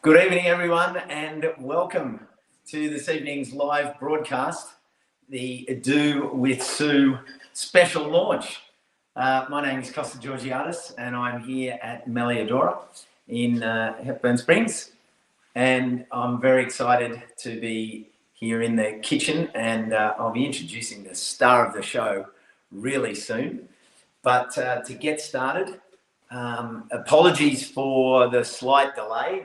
Good evening, everyone, and welcome to this evening's live broadcast, the Do With Sue special launch. My name is Costa Georgiadis, and I'm here at Melliodora in Hepburn Springs, and I'm very excited to be here in the kitchen, and I'll be introducing the star of the show really soon. But to get started, apologies for the slight delay.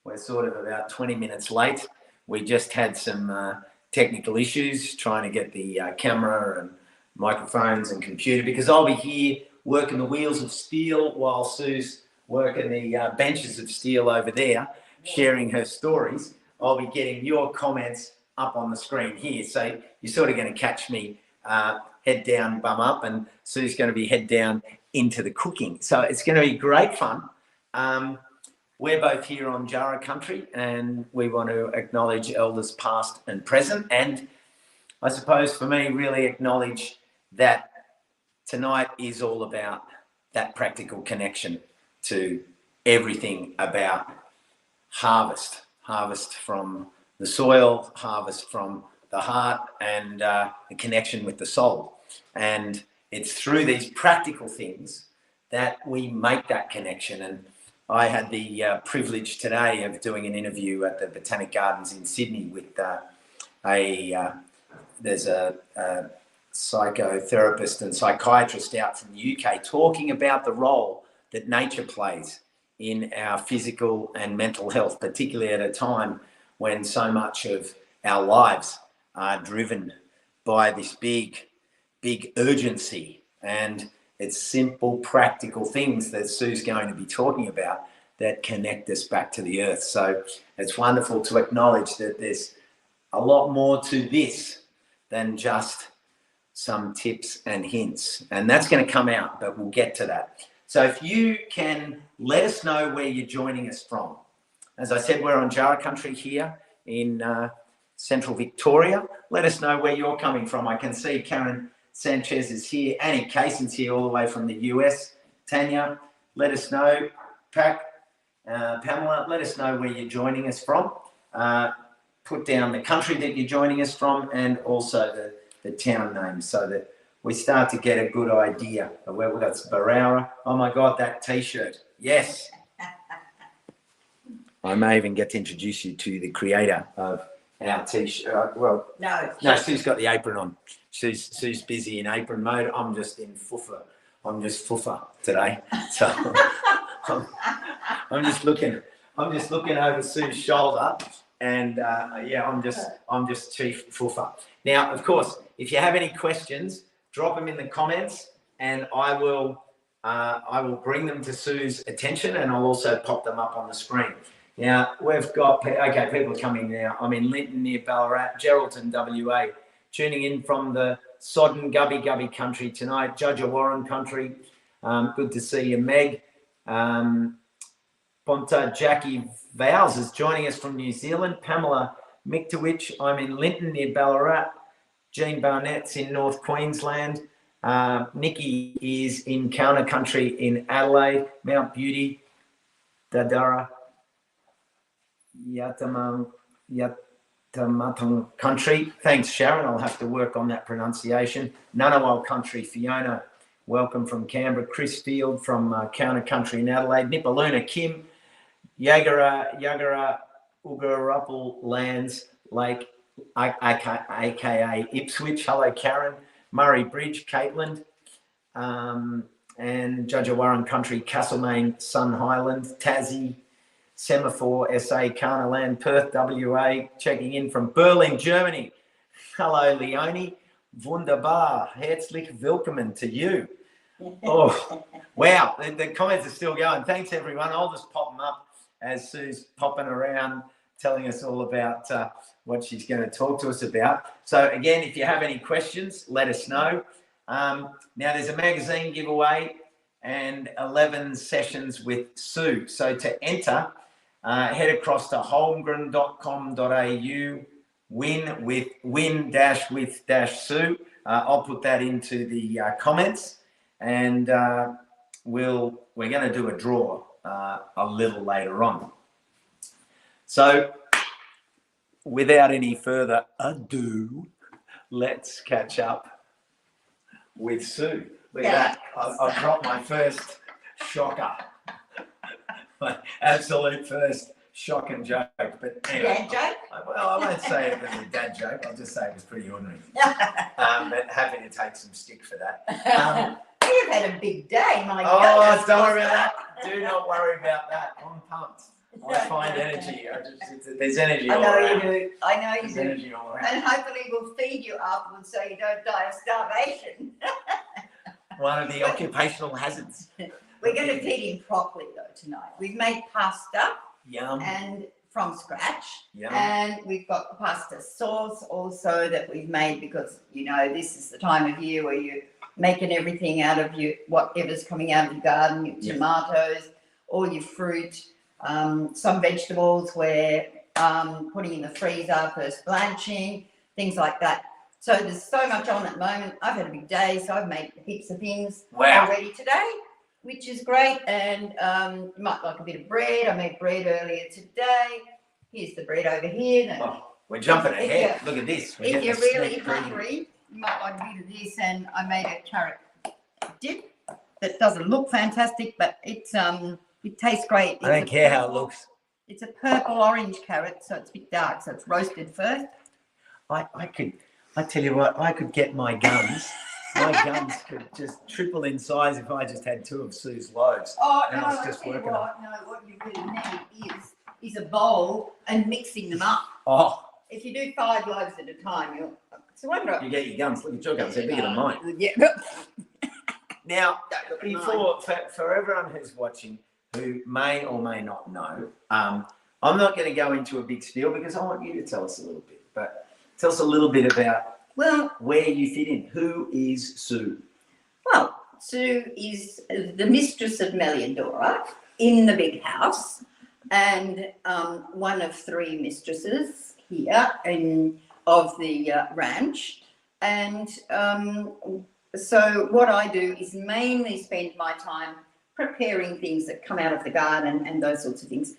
We're sort of about 20 minutes late. We just had some technical issues trying to get the camera and microphones and computer, because I'll be here working the wheels of steel while Sue's working the benches of steel over there, sharing her stories. I'll be getting your comments up on the screen here. So you're sort of going to catch me head down, bum up, and Sue's going to be head down into the cooking. So it's going to be great fun. We're both here on Jara country, and we want to acknowledge elders past and present. And I suppose for me, really acknowledge that tonight is all about that practical connection to everything about harvest from the soil, harvest from the heart, and the connection with the soul. And it's through these practical things that we make that connection. And I had the privilege today of doing an interview at the Botanic Gardens in Sydney with there's a psychotherapist and psychiatrist out from the UK talking about the role that nature plays in our physical and mental health, particularly at a time when so much of our lives are driven by this big urgency. And it's simple, practical things that Sue's going to be talking about that connect us back to the earth. So it's wonderful to acknowledge that there's a lot more to this than just some tips and hints. And that's going to come out, but we'll get to that. So if you can let us know where you're joining us from. As I said, we're on Jara country here in central Victoria. Let us know where you're coming from. I can see Karen Sanchez is here. Annie Cason's here all the way from the US. Tanya, let us know. Pamela, let us know where you're joining us from. Put down the country that you're joining us from, and also the town name, so that we start to get a good idea of where that's Barara. Oh my God, that T-shirt. Yes. I may even get to introduce you to the creator of our T-shirt. No, Sue's got the apron on. Sue's busy in apron mode. I'm just in fuffa. I'm just fuffa today. So I'm just looking over Sue's shoulder, and I'm just chief fuffa. Now, of course, if you have any questions, drop them in the comments, and I will bring them to Sue's attention, and I'll also pop them up on the screen. Now, we've got, okay, people are coming now. I'm in Linton near Ballarat, Geraldton, WA, tuning in from the Sodden Gubby country tonight, Judge Warren country. Good to see you, Meg. Ponta Jackie Vowles is joining us from New Zealand. Pamela Miktowich, I'm in Linton near Ballarat. Jean Barnett's in North Queensland. Nikki is in Counter Country in Adelaide. Mount Beauty, Dadara, Yatamatong Country. Thanks, Sharon. I'll have to work on that pronunciation. Ngunnawal Country, Fiona. Welcome from Canberra. Chris Field from Counter Country in Adelaide. Nipaluna Kim. Yagara Ugarapul Lands Lake, aka Ipswich. Hello, Karen. Murray Bridge, Caitlin. And Judgewarren Country, Castlemaine, Sun Highland, Tassie, Semaphore, SA, Carnaland, Perth, WA. Checking in from Berlin, Germany. Hello, Leonie. Wunderbar. Herzlich willkommen to you. Oh, wow. The comments are still going. Thanks, everyone. I'll just pop them up as Sue's popping around, telling us all about what she's going to talk to us about. So, again, if you have any questions, let us know. Now, there's a magazine giveaway and 11 sessions with Sue. So, to enter, head across to holmgren.com.au, win-with-Sue. I'll put that into the comments, and we're going to do a draw a little later on. So, without any further ado, let's catch up with Sue. Look at that. I've dropped my first shocker. My absolute first shock and joke. But anyway, dad joke? I won't say it was a dad joke. I'll just say it was pretty ordinary. But happy to take some stick for that. You've had a big day, my goodness. Don't worry about that. Do not worry about that. I'm pumped. I find energy. There's energy all around. I know you do. I know you There's do. energy all around. And hopefully we'll feed you afterwards so you don't die of starvation. One of the occupational hazards. We're going to feed him properly though tonight. We've made pasta. Yum. And from scratch. Yum. And we've got the pasta sauce also that we've made because, you know, this is the time of year where you're making everything out of whatever's coming out of your garden, your tomatoes, all your fruit, some vegetables we're putting in the freezer for blanching, things like that. So there's so much on at the moment. I've had a big day, so I've made heaps of things already today, which is great. And you might like a bit of bread. I made bread earlier today. Here's the bread over here. We're jumping ahead. Look at this. If you're really hungry, you might like a bit of this. And I made a carrot dip that doesn't look fantastic, but it tastes great. I don't care how it looks. It's a purple-orange carrot, so it's a bit dark, so it's roasted first. I tell you what, I could get my guns. My guns could just triple in size if I just had 2 of Sue's loaves. Oh, and no, I was just working on. No, what you really need is a bowl and mixing them up. Oh. If you do 5 loaves at a time, you get your guns. Look at your guns, they're bigger than mine. Yeah. Now, for everyone who's watching who may or may not know, I'm not going to go into a big spiel because I want you to tell us a little bit. But tell us a little bit about where you fit in. Who is Sue? Well, Sue is the mistress of Melliodora in the big house and one of 3 mistresses here of the ranch. And so what I do is mainly spend my time preparing things that come out of the garden and those sorts of things.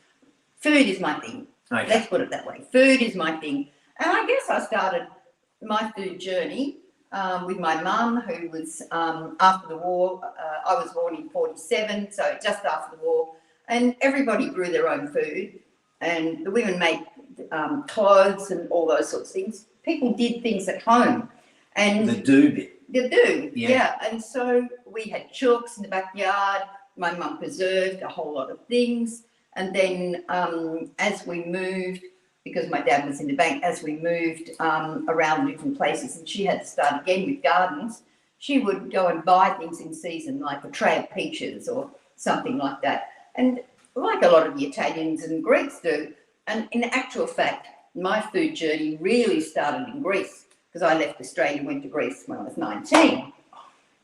Food is my thing. Okay. Let's put it that way. Food is my thing. And I guess I started my food journey with my mum, who was after the war. I was born in 47, so just after the war. And everybody grew their own food. And the women made clothes and all those sorts of things. People did things at home. And the do bit. The do, yeah. And so we had chooks in the backyard. My mum preserved a whole lot of things. And then as we moved, because my dad was in the bank, as we moved around different places and she had to start again with gardens, she would go and buy things in season, like a tray of peaches or something like that. And like a lot of the Italians and Greeks do. And in actual fact, my food journey really started in Greece because I left Australia and went to Greece when I was 19.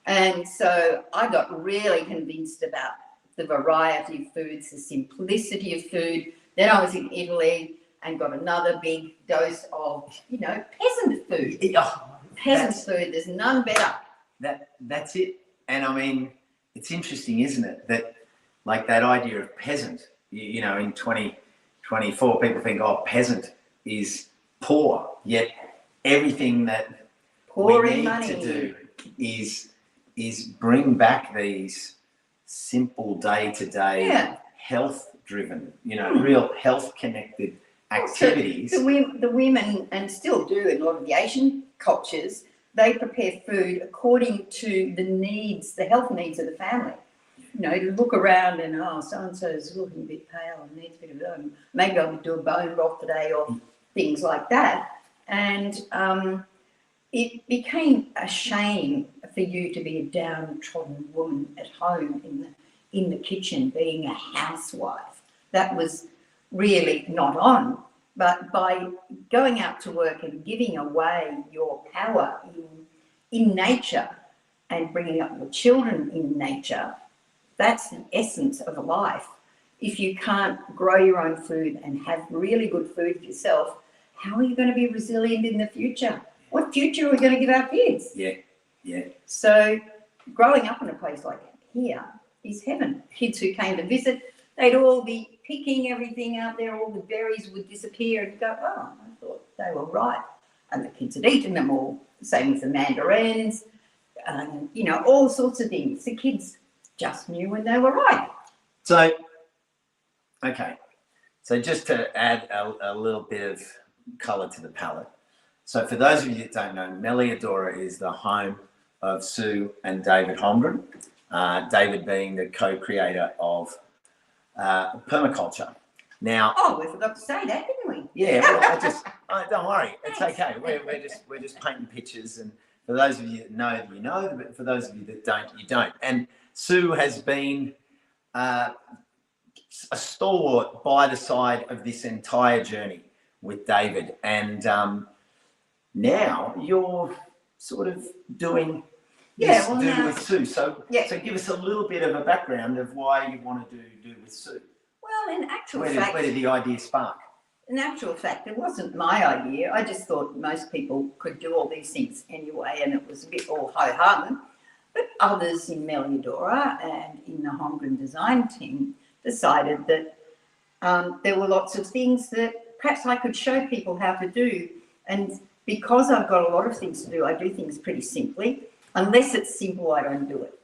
And so I got really convinced about the variety of foods, the simplicity of food. Then I was in Italy and got another big dose of, peasant food. Peasant food, there's none better. That's it. And I mean, it's interesting, isn't it? That like that idea of peasant, in 2024, people think, peasant is poor. Yet everything that we need to do is bring back these simple day-to-day health-driven, real health-connected activities. So the women, and still do in a lot of the Asian cultures, they prepare food according to the needs, the health needs of the family. To look around and, so-and-so is looking a bit pale and needs a bit of maybe I'll do a bone broth today or things like that. And it became a shame for you to be a downtrodden woman at home in the kitchen, being a housewife. That was really not on. But by going out to work and giving away your power in nature and bringing up your children in nature, that's the essence of a life. If you can't grow your own food and have really good food yourself, how are you going to be resilient in the future? What future are we going to give our kids? Yeah. So growing up in a place like here is heaven. Kids who came to visit, they'd all be picking everything out there, all the berries would disappear, and you go, oh, I thought they were ripe. And the kids had eaten them all, same with the mandarins, you know, all sorts of things. The kids just knew when they were ripe. So, okay. So just to add a little bit of colour to the palette. So for those of you that don't know, Melliodora is the home of Su and David Holmgren, David being the co-creator of permaculture. Now, oh, we forgot to say that, didn't we? Yeah, well, don't worry, it's okay. We're just painting pictures, and for those of you that know, you know, but for those of you that don't, you don't. And Su has been a stalwart by the side of this entire journey with David, and now you're sort of doing this with Su. So give us a little bit of a background of why you want to do with Su. Well, in actual fact, where did the idea spark? In actual fact, it wasn't my idea. I just thought most people could do all these things anyway, and it was a bit all ho-hum. But others in Melliodora and in the Holmgren design team decided that there were lots of things that perhaps I could show people how to do. And because I've got a lot of things to do, I do things pretty simply. Unless it's simple, I don't do it.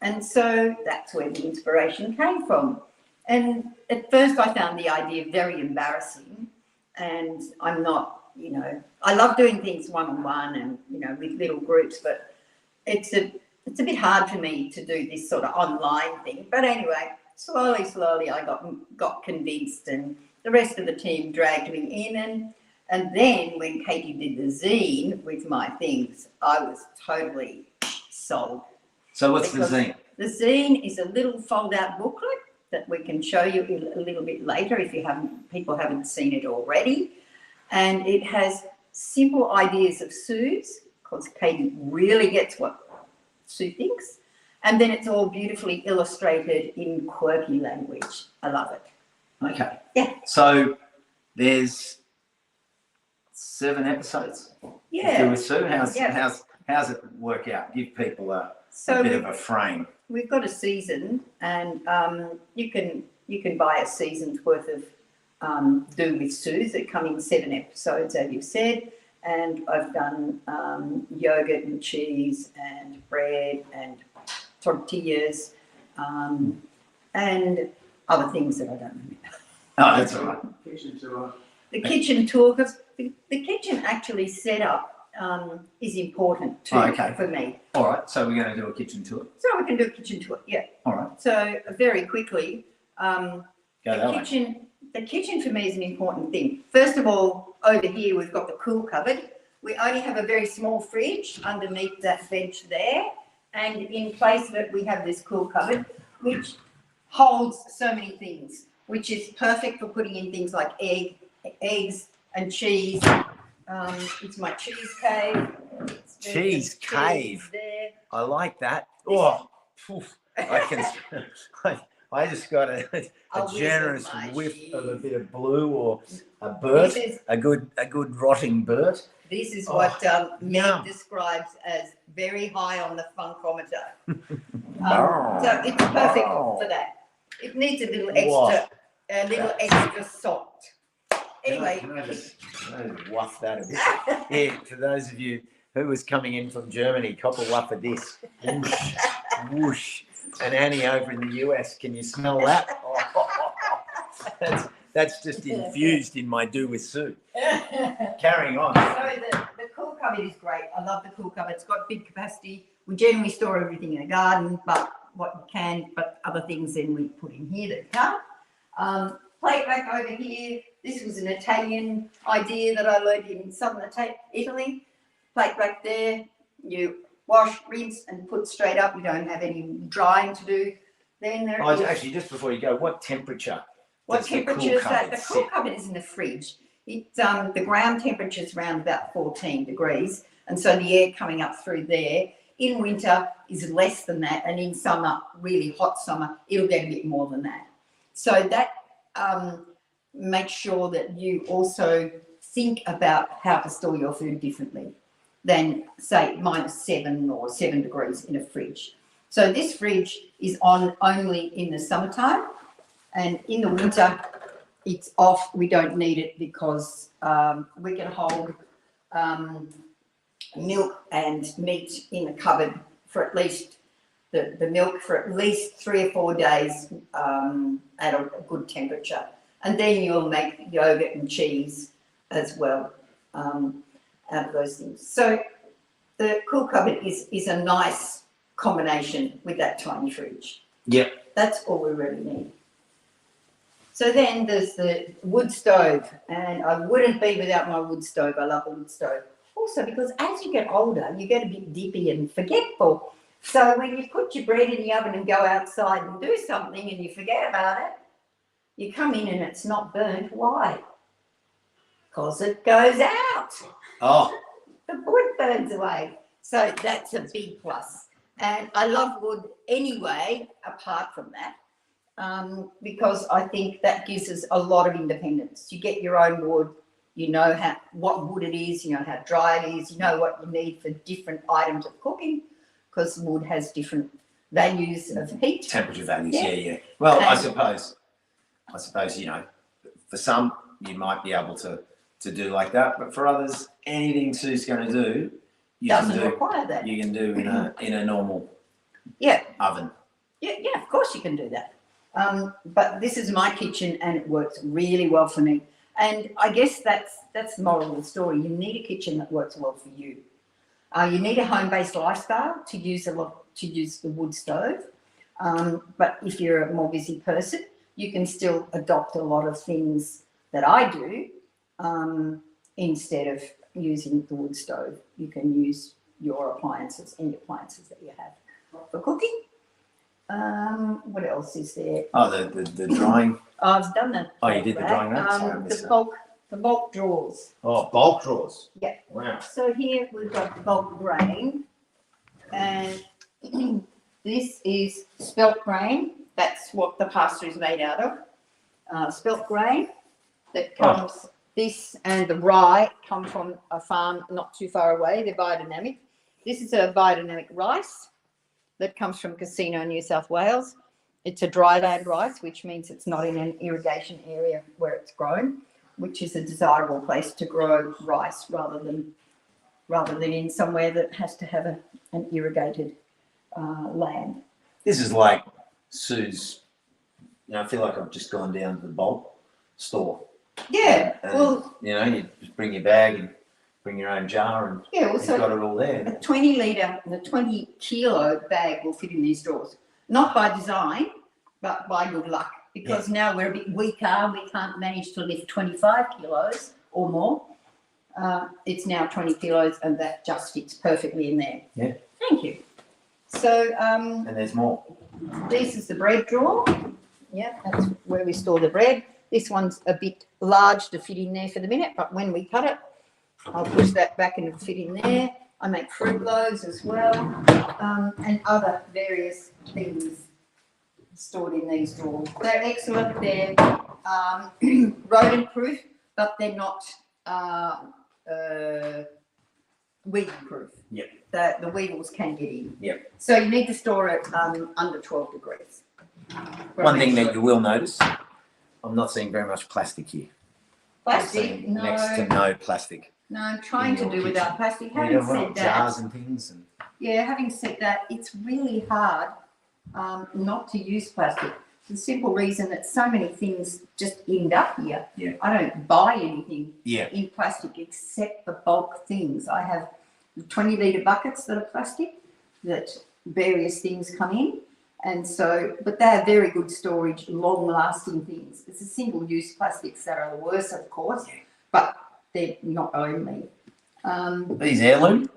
And so that's where the inspiration came from. And at first I found the idea very embarrassing, and I'm not, you know, I love doing things one-on-one and, you know, with little groups, but it's a bit hard for me to do this sort of online thing. But anyway, slowly I got convinced, and the rest of the team dragged me in, and then when Katie did the zine with my things, I was totally sold. So what's the zine? The zine is a little fold-out booklet that we can show you a little bit later if people haven't seen it already. And it has simple ideas of Su's, because Katie really gets what Su thinks. And then it's all beautifully illustrated in quirky language. I love it. Okay. Yeah. So there's 7 episodes. Yeah. With Su. How's it work out? Give people a bit of a frame. We've got a season, and you can buy a season's worth of Do With Su's that come in 7 episodes, as you said. And I've done yogurt and cheese and bread and tortillas and other things that I don't remember. Oh, that's all right. The kitchen tour, because the kitchen actually set up is important too for me. All right, so we're going to do a kitchen tour. So we can do a kitchen tour, yeah. All right. So very quickly, the kitchen for me is an important thing. First of all, over here we've got the cool cupboard. We only have a very small fridge underneath that bench there, and in place of it we have this cool cupboard which holds so many things, which is perfect for putting in things like eggs and cheese. It's my cheese cave. Cheese cave. There. I like that. Oh, I just got a generous whiff of a bit of blue or a burt, a good rotting burt. This is what Meg describes as very high on the funkometer. So it's perfect for that. It needs a little extra salt. Anyway, can I just waft that a bit? Here, for those of you who was coming in from Germany, cop a waft of this. Whoosh, whoosh. And Annie over in the US, can you smell that? Oh, that's just infused in my Do With Su. Carrying on. So the cool cupboard is great. I love the cool cupboard. It's got big capacity. We generally store everything in the garden, but other things then we put in here that can't. Plate rack over here. This was an Italian idea that I learned in southern Italy. Plate rack there. You wash, rinse, and put straight up. You don't have any drying to do. Then there is... Actually, just before you go, what temperature? What temperature is that? The cool cupboard is in the fridge. It's the ground temperature is around about 14 degrees, and so the air coming up through there in winter is less than that, and in summer, really hot summer, it'll get a bit more than that. So that makes sure that you also think about how to store your food differently than, say, -7 or 7 degrees in a fridge. So this fridge is on only in the summertime, And in the winter, it's off. We don't need it because we can hold milk and meat in a cupboard for at least the milk for at least 3 or 4 days at a good temperature. And then you'll make yogurt and cheese as well out of those things. So the cool cupboard is a nice combination with that tiny fridge. Yep. That's all we really need. So then there's the wood stove, and I wouldn't be without my wood stove. I love the wood stove. Also because as you get older, you get a bit dippy and forgetful. So when you put your bread in the oven and go outside and do something and you forget about it, you come in and it's not burnt. Why? Because it goes out. Oh. The wood burns away. So that's a big plus. And I love wood anyway, apart from that, because I think that gives us a lot of independence. You get your own wood, you know what wood it is, you know how dry it is, you know what you need for different items of cooking, because wood has different values of heat. Temperature values, yeah. Well, I suppose, you know, for some, you might be able to do like that, but for others, anything Sue's going to do, doesn't require that. You can do in a normal oven. Yeah, of course you can do that. But this is my kitchen and it works really well for me. And I guess that's the moral of the story. You need a kitchen that works well for you. You need a home-based lifestyle to use the wood stove. But if you're a more busy person, you can still adopt a lot of things that I do instead of using the wood stove. You can use your appliances, any appliances that you have for cooking. What else is there? Oh, the drying. Oh, I've done that. Oh, you did the drying rack? The bulk drawers. Oh, bulk drawers. Yeah. Wow. So here we've got the bulk grain, and this is spelt grain. That's what the pasta is made out of. Spelt grain that comes. Oh. This and the rye come from a farm not too far away. They're biodynamic. This is a biodynamic rice that comes from Casino, New South Wales. It's a dry land rice, which means it's not in an irrigation area where it's grown, which is a desirable place to grow rice rather than in somewhere that has to have an irrigated land. This is like Sue's. You know, I feel like I've just gone down to the bulk store. Yeah, and, you know, you just bring your bag and bring your own jar, and you've got it all there. A 20 litre and a 20 kilo bag will fit in these drawers. Not by design, but by good luck. Because now we're a bit weaker, we can't manage to lift 25 kilos or more. It's now 20 kilos, and that just fits perfectly in there. Yeah. Thank you. So, and there's more. This is the bread drawer. Yeah, that's where we store the bread. This one's a bit large to fit in there for the minute, but when we cut it, I'll push that back and it'll fit in there. I make fruit loaves as well, and other various things stored in these drawers. They're excellent. They're rodent-proof, but they're not weed-proof. Yep. The weevils can get in. Yep. So you need to store it under 12 degrees. One thing that you will notice, I'm not seeing very much plastic here. Plastic? No. Next to no plastic. No, I'm trying to do without plastic. Having said that, jars and things. Yeah, having said that, it's really hard not to use plastic. The simple reason that so many things just end up here. Yeah. I don't buy anything in plastic except the bulk things. I have 20 litre buckets that are plastic that various things come in. And so, but they are very good storage, long-lasting things. It's the single-use plastics that are the worst, of course, but they're not only. These heirloom?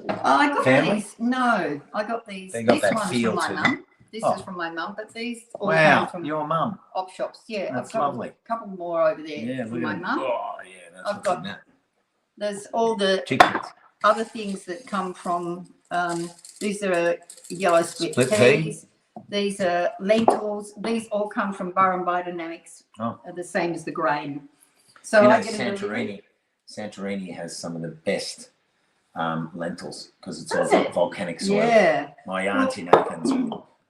I got family? These. No, I got these. They got this that one's feel from my mum. This is from my mum, but these all come from your mum. op shops. Yeah, that's I've got lovely. A couple more over there from my mum. Oh, yeah, that's I've got. that. There's all the chickens. Other things that come from. These are yellow split peas. These are lentils. These all come from Burrum Biodynamics. Oh. Are the same as the grain. So you know, I get Santorini has some of the best lentils because it's all volcanic soil. Yeah. My auntie Nathan's,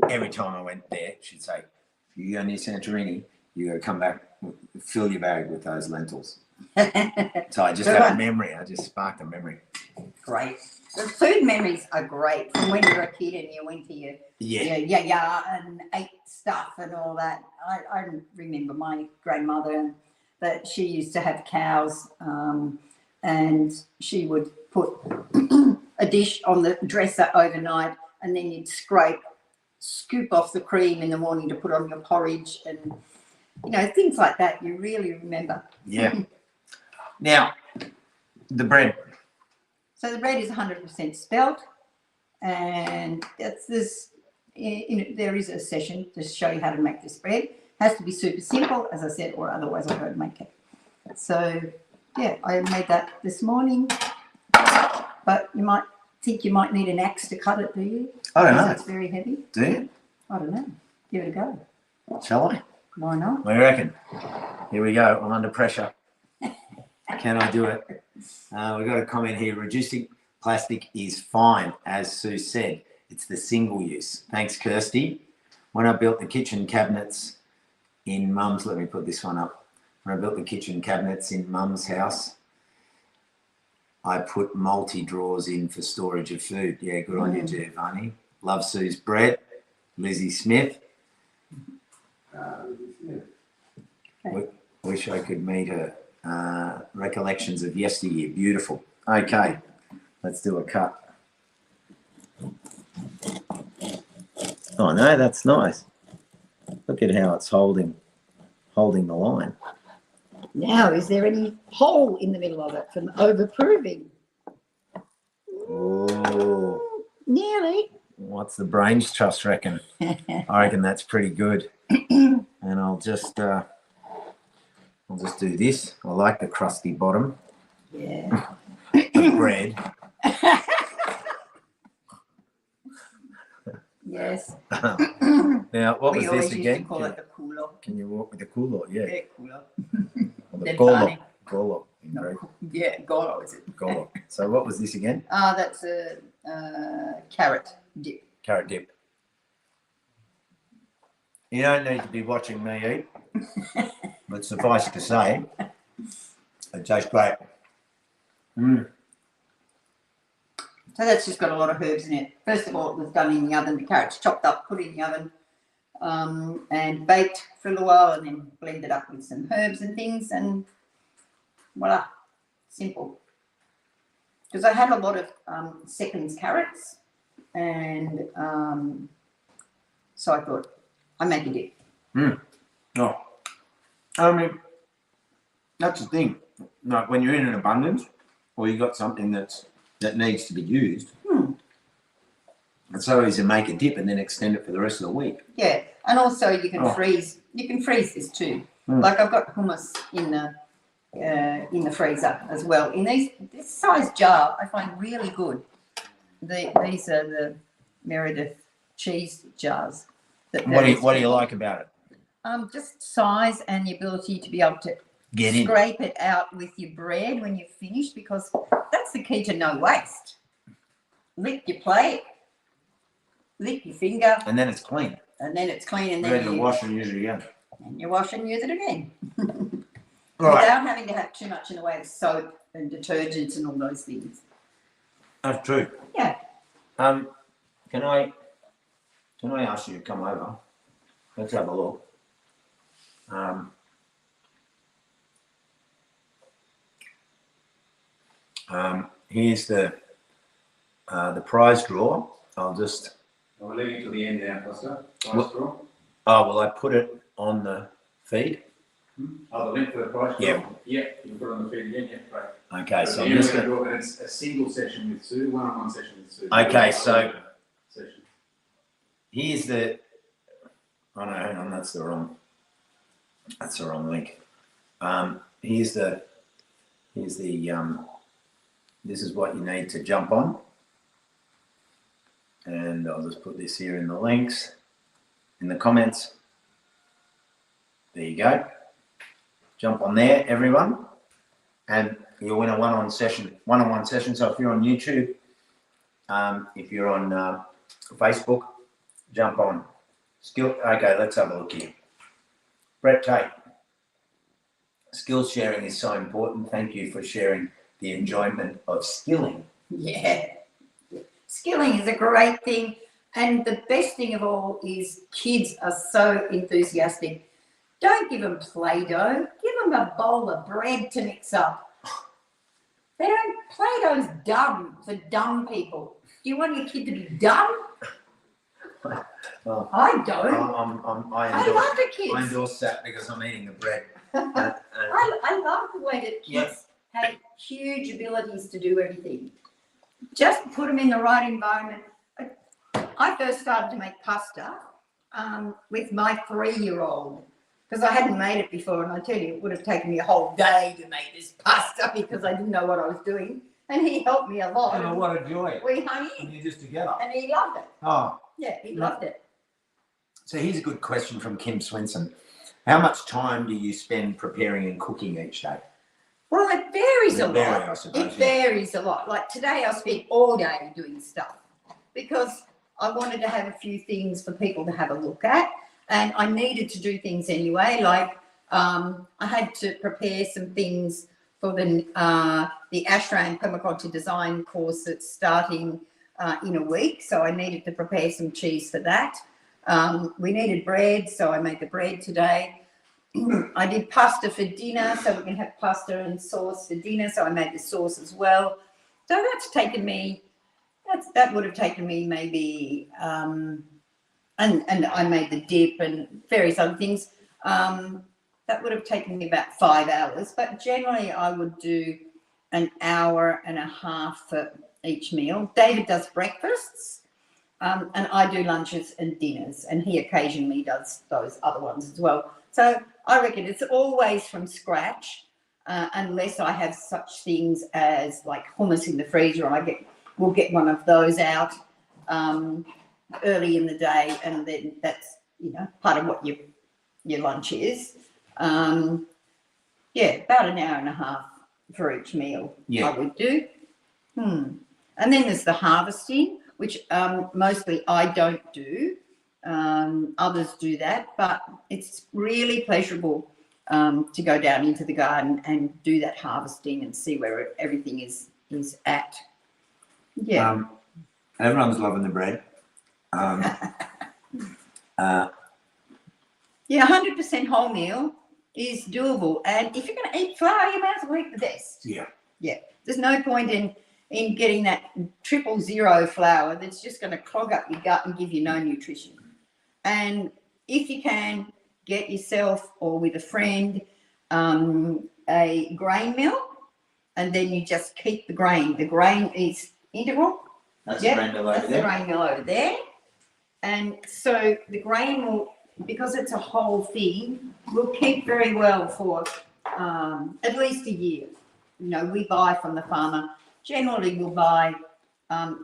every time I went there, she'd say, if you go near Santorini, you got to come back, fill your bag with those lentils. So I just had a memory. I just sparked a memory. Great. The food memories are great from when you were a kid and you went to your and ate stuff and all that. I remember my grandmother that she used to have cows, and she would put a dish on the dresser overnight, and then you'd scoop off the cream in the morning to put on your porridge, and things like that. You really remember. Yeah. Now, the bread. So the bread is 100% spelt, and there is a session to show you how to make this bread. It has to be super simple, as I said, or otherwise I won't make it. So, yeah, I made that this morning, but you might think you might need an axe to cut it, do you? I don't know. It's very heavy. Do you? I don't know. Give it a go. Shall I? Why not? What do you reckon? Here we go. I'm under pressure. Can I do it? We've got a comment here. Reducing plastic is fine, as Sue said. It's the single use. Thanks, Kirsty. When I built the kitchen cabinets in Mum's, let me put this one up. When I built the kitchen cabinets in Mum's house, I put multi-drawers in for storage of food. Yeah, good on you, Giovanni. Love Sue's bread. Lizzie Smith. Wish I could meet her. Recollections of yesteryear. Beautiful. Okay, let's do a cut. Oh no, that's nice. Look at how it's holding the line. Now, is there any hole in the middle of it from overproving? Oh, Nearly. what's the brains trust reckon? I reckon that's pretty good. And I'll just do this. I like the crusty bottom. Yeah. The bread. Yes. Now, what was We always this used again? to call it the cooler. Can you walk with the cooler? Yeah. Yeah, cooler. Or the Dead golo. funny. Golo. in Greek. Yeah, golo is it? Golo. So what was this again? That's a carrot dip. Carrot dip. You don't need to be watching me eat, but suffice to say, it tastes great. So that's just got a lot of herbs in it. First of all, it was done in the oven. The carrots chopped up, put in the oven, and baked for a little while, and then blended up with some herbs and things, and voila, simple. Because I had a lot of seconds carrots, and so I thought I make a dip. Oh, I mean, that's the thing. Like when you're in an abundance, or you got something that needs to be used, it's so easy to make a dip and then extend it for the rest of the week. Yeah, and also you can freeze. You can freeze this too. Like I've got hummus in the freezer as well. In this size jar, I find really good. These are the Meredith cheese jars. What do you like about it? Just size and the ability to be able to scrape it out with your bread when you're finished, because that's the key to no waste. Lick your plate, lick your finger, And then it's clean. and then it's clean, and Ready then to wash and use it again. you wash and use it again. Right. Without having to have too much in the way of soap and detergents and all those things. That's true. Yeah. Can I ask you to come over? Let's have a look. Here's the prize draw. I'll leave it to the end now, Costa. Prize draw. Oh, will I put it on the feed? Oh, the link for the prize draw? Yeah. Yeah, you can put it on the feed again, yeah, great. Okay, so I'm I'm just going going to draw, and it's a single session with Sue, one-on-one session with Sue. Okay, so Session. here's the. Oh no, hang on, that's the wrong link. Here's the. This is what you need to jump on, and I'll just put this here in the links, in the comments. There you go. Jump on there, everyone, and you'll win a one-on-one session. So if you're on YouTube, if you're on Facebook, jump on. Okay, let's have a look here. Brett Tate, skills sharing is so important. Thank you for sharing the enjoyment of skilling. Yeah. Skilling is a great thing. And the best thing of all is kids are so enthusiastic. Don't give them Play-Doh. Give them a bowl of bread to mix up. They don't. Play-Doh's dumb for dumb people. Do you want your kid to be dumb? Well, I don't. I love the kids. I endorse that because I'm eating the bread. I love the way that kids have huge abilities to do everything. Just put them in the right environment. I first started to make pasta with my 3-year-old because I hadn't made it before, and I tell you, it would have taken me a whole day to make this pasta because I didn't know what I was doing, and he helped me a lot. Oh, what a joy. We hung in. And you're just together. And he loved it. Oh. Yeah, he loved it. So here's a good question from Kim Swinson. How much time do you spend preparing and cooking each day? Well, it varies a lot. I suppose, It varies a lot. Like today I spent all day doing stuff because I wanted to have a few things for people to have a look at, and I needed to do things anyway. Like I had to prepare some things for the Ashram Permaculture Design course that's starting in a week, so I needed to prepare some cheese for that. We needed bread, so I made the bread today. I did pasta for dinner, so we can have pasta and sauce for dinner, so I made the sauce as well. So that's taken me, that would have taken me maybe, and I made the dip and various other things. That would have taken me about 5 hours, but generally I would do an hour and a half for each meal. David does breakfasts, and I do lunches and dinners, and he occasionally does those other ones as well. So I reckon it's always from scratch, unless I have such things as like hummus in the freezer. We'll get one of those out early in the day, and then that's part of what your lunch is. About an hour and a half for each meal. I would do. And then there's the harvesting, which mostly I don't do. Others do that, but it's really pleasurable to go down into the garden and do that harvesting and see where everything is at. Everyone's loving the bread. 100% wholemeal is doable, and if you're going to eat flour, you might as well eat the best. There's no point in getting that 000 flour that's just going to clog up your gut and give you no nutrition. And if you can, get yourself or with a friend a grain mill, and then you just keep the grain. The grain is integral. That's the grain mill over there. That's the grain mill over there. And so the grain will, because it's a whole thing, will keep very well for at least a year. We buy from the farmer. Generally, we'll buy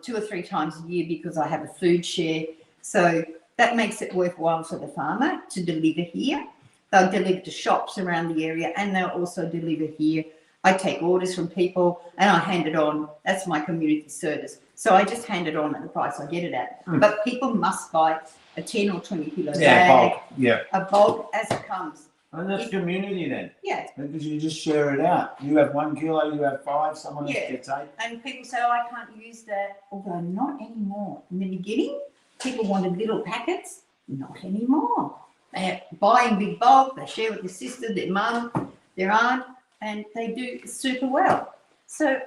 2 or 3 times a year because I have a food share. So that makes it worthwhile for the farmer to deliver here. They'll deliver to shops around the area, and they'll also deliver here. I take orders from people and I hand it on. That's my community service. So I just hand it on at the price I get it at. But people must buy a 10 or 20 kilo bag, a bulk as it comes. And that's community then. Yeah. Because you just share it out. You have 1 kilo, you have 5, someone else gets 8. And people say, I can't use that, although not anymore. In the beginning, people wanted little packets, not anymore. They're buying big bulk, they share with their sister, their mum, their aunt, and they do super well. So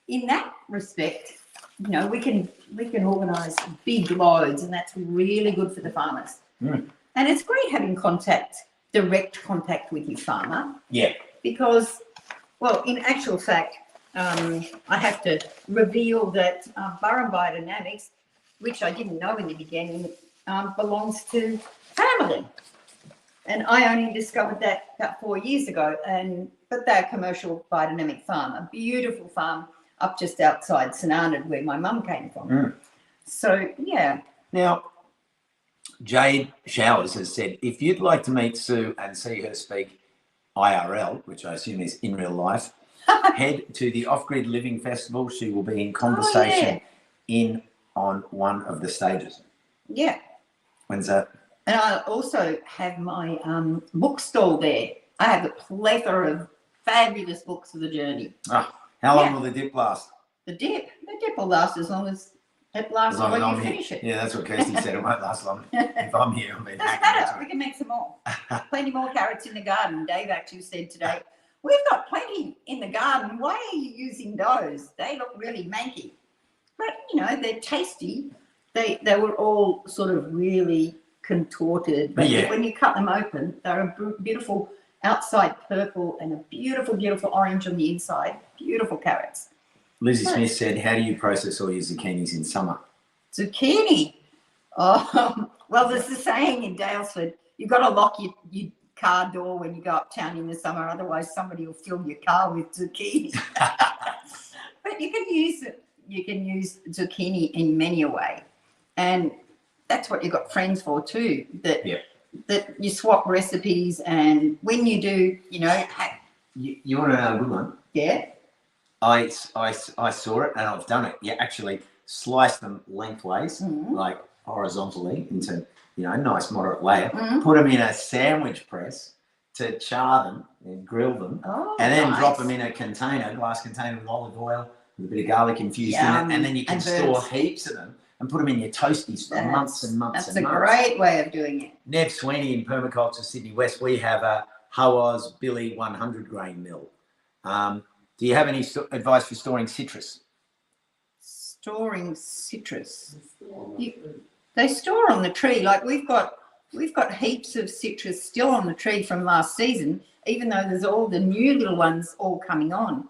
in that respect, we can organise big loads, and that's really good for the farmers. And it's great having direct contact with your farmer. Because, well, in actual fact, I have to reveal that Burrum Biodynamics, which I didn't know in the beginning, belongs to family. And I only discovered that about 4 years ago. But they're a commercial biodynamic farm, a beautiful farm up just outside St Arnaud, where my mum came from. So, yeah. Now, Jade Showers has said, if you'd like to meet Sue and see her speak IRL, which I assume is in real life, head to the Off-Grid Living Festival. She will be in conversation on one of the stages. Yeah. When's that? And I also have my bookstall there. I have a plethora of fabulous books for the journey. Oh, how long Yeah. will the dip last? The dip will last as long as it lasts As long when as you I'm finish here. it. Yeah, that's what Kirsty said. It won't last long. If I'm here, I'll be Doesn't hacking matter. into We it. can make some more. Plenty more carrots in the garden. Dave actually said today, we've got plenty in the garden. Why are you using those? They look really manky. But, you know, they're tasty. They were all sort of really contorted. But Yeah. when you cut them open, they're a beautiful outside purple and a beautiful, beautiful orange on the inside. Beautiful carrots. Lizzie Smith said, how do you process all your zucchinis in summer? Zucchini. Oh, well, there's a saying in Dalesford, you've got to lock your car door when you go uptown in the summer, otherwise somebody will fill your car with zucchini. But you can use zucchini in many a way. And that's what you've got friends for too, that you swap recipes, and when you do, you know. You want to know a good one? Yeah. I saw it and I've done it. You actually slice them lengthways, like horizontally into, you know, a nice moderate layer. Put them in a sandwich press to char them and grill them, and then drop them in a container, glass container with olive oil, with a bit of garlic infused in it, and then you can store heaps of them and put them in your toasties for months and months and months. That's a great way of doing it. Nev Sweeney in Permaculture Sydney West, we have a Hawa's Billy 100 grain mill. Do you have any advice for storing citrus? Storing citrus. They store on the tree. Like we've got heaps of citrus still on the tree from last season, even though there's all the new little ones all coming on.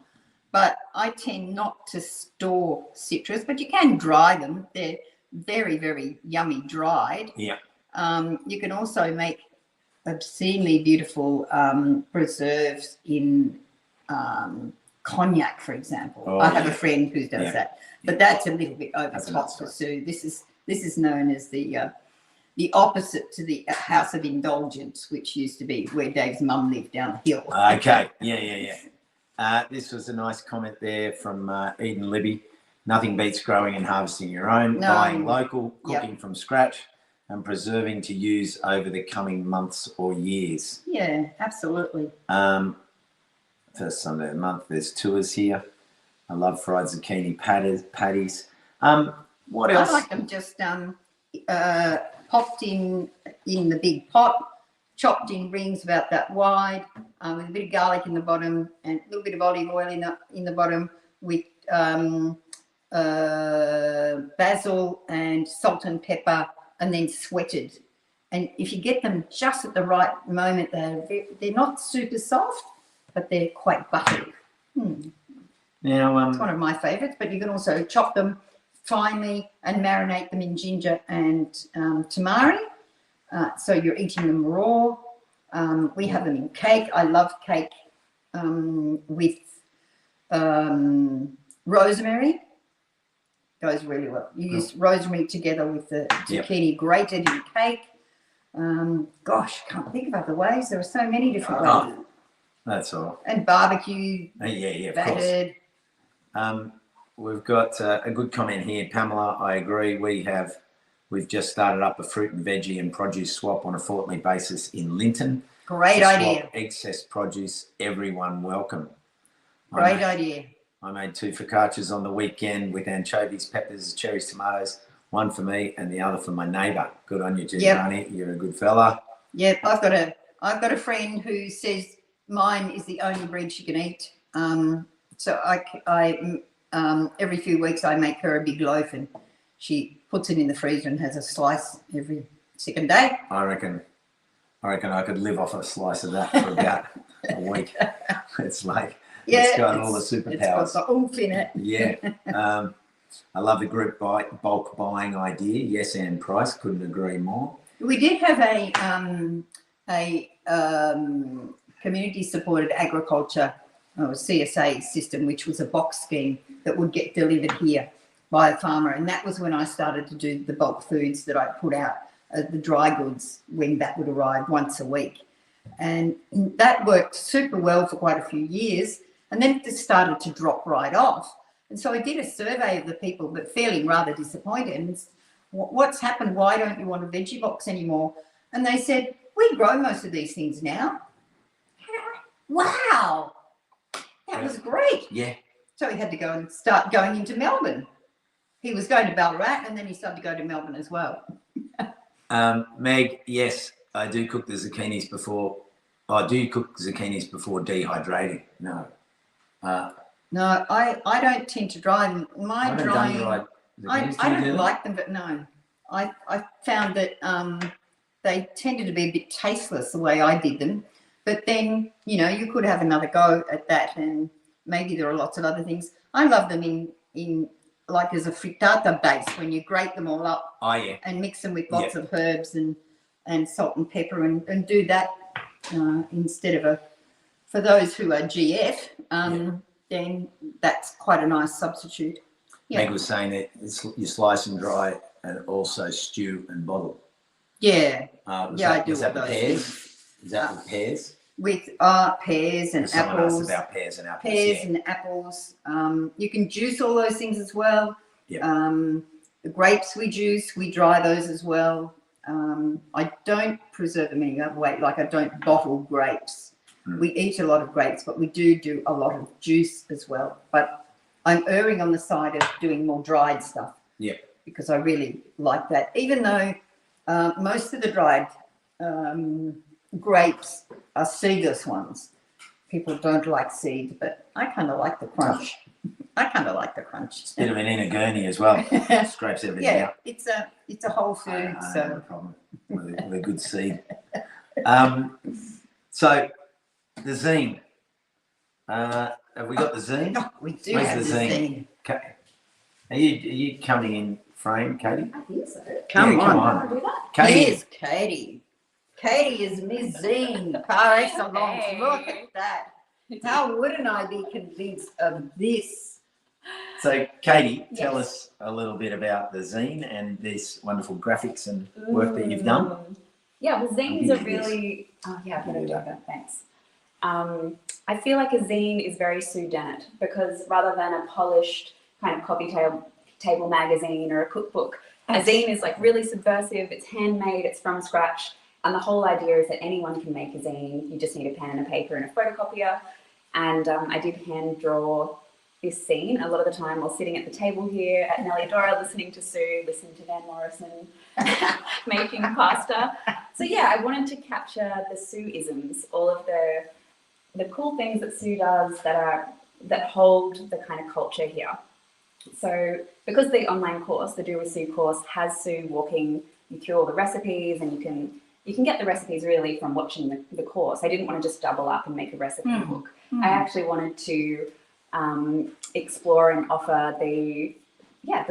But I tend not to store citrus, but you can dry them. They're very, very yummy dried. Yeah. You can also make obscenely beautiful preserves in cognac, for example. I have a friend who does that, but that's a little bit over top for Sue. This is known as the opposite to the House of Indulgence, which used to be where Dave's mum lived down the hill. Okay, yeah. This was a nice comment there from Eden Libby. Nothing beats growing and harvesting your own, buying local, cooking from scratch, and preserving to use over the coming months or years. Yeah, absolutely. First Sunday of the month, there's tours here. I love fried zucchini patties. What else? I like them just popped in the big pot, chopped in rings about that wide, with a bit of garlic in the bottom and a little bit of olive oil in the bottom, with basil and salt and pepper, and then sweated. And if you get them just at the right moment, they're not super soft, but they're quite buttery. Now, it's one of my favourites, but you can also chop them finely and marinate them in ginger and tamari. So you're eating them raw. We have them in cake. I love cake with rosemary. Goes really well. You use rosemary together with the zucchini grated in cake. Gosh, can't think of other ways. There are so many different ways. That's all. And barbecue. Of battered. Course. We've got a good comment here, Pamela. I agree. We've just started up a fruit and veggie and produce swap on a fortnightly basis in Linton. Great idea. Excess produce, everyone welcome. Great idea. I made 2 focaccias on the weekend with anchovies, peppers, cherries, tomatoes. One for me and the other for my neighbour. Good on you, Giovanni. You're a good fella. Yep, I've got a friend who says mine is the only bread she can eat. So I every few weeks I make her a big loaf and she puts it in the freezer and has a slice every second day. I reckon I could live off a slice of that for about a week. It's like it's got all the superpowers. It's got the oomph in it. Yeah. I love the group bulk buying idea. Yes, and price. Couldn't agree more. We did have a community supported agriculture CSA system, which was a box scheme that would get delivered here by a farmer, and that was when I started to do the bulk foods that I put out, the dry goods, when that would arrive once a week, and that worked super well for quite a few years, and then it just started to drop right off. And so I did a survey of the people, but feeling rather disappointed. And what's happened? Why don't you want a veggie box anymore? And they said, we grow most of these things now. Wow, that was great. Yeah. So he had to go and start going into Melbourne. He was going to Ballarat and then he started to go to Melbourne as well. Meg, yes, I do cook the zucchinis before. I do cook zucchinis before dehydrating. No. No, I don't tend to dry them. I haven't done dried zucchinis. I don't like them, but no. I found that they tended to be a bit tasteless the way I did them. But then, you know, you could have another go at that, and maybe there are lots of other things. I love them in like as a frittata base when you grate them all up. Oh, yeah. And mix them with lots of herbs and salt and pepper and do that instead of for those who are GF, then that's quite a nice substitute. Yeah. Meg was saying that you slice and dry and also stew and bottle. Yeah. I do all with those pears? things. Is that with pears? With pears and Someone apples. asked about pears and apples. Pears and apples. You can juice all those things as well. Yep. The grapes we juice, we dry those as well. I don't preserve them any other way. Like I don't bottle grapes. We eat a lot of grapes, but we do a lot of juice as well. But I'm erring on the side of doing more dried stuff. Yeah. Because I really like that. Even though most of the dried grapes are seedless ones. People don't like seed, but I kind of like the crunch. It's a bit of an inner gurney as well. Scrapes everything out. It's a whole food. So no problem. With a good seed. So the zine. Have we got the zine? oh, we do Where's have the the zine? zine. Are you coming in frame, Katie? I think so. Come Yeah, on. Wanna do that? Katie. Here's Katie. Katie is Miss Zine par excellence. Hey. Look at that. How wouldn't I be convinced of this? So, Katie, tell Yes. us a little bit about the zine and this wonderful graphics and work that you've done. Yeah, well, zines I'll are give you this. really. Oh, yeah, I've got to Do do that. that. Thanks. I feel like a zine is very Su Dennett because rather than a polished kind of coffee table magazine or a cookbook, a zine is like really subversive. It's handmade. It's from scratch. And the whole idea is that anyone can make a zine. You just need a pen and a paper and a photocopier. And I did hand draw this scene a lot of the time while sitting at the table here at Melliodora, listening to Sue, listening to Van Morrison, making pasta. So yeah, I wanted to capture the Sue-isms, all of the cool things that Sue does that hold the kind of culture here. So because the online course, the Do With Sue course, has Sue walking you through all the recipes, and you can get the recipes really from watching the course. I didn't want to just double up and make a recipe book. I actually wanted to explore and offer the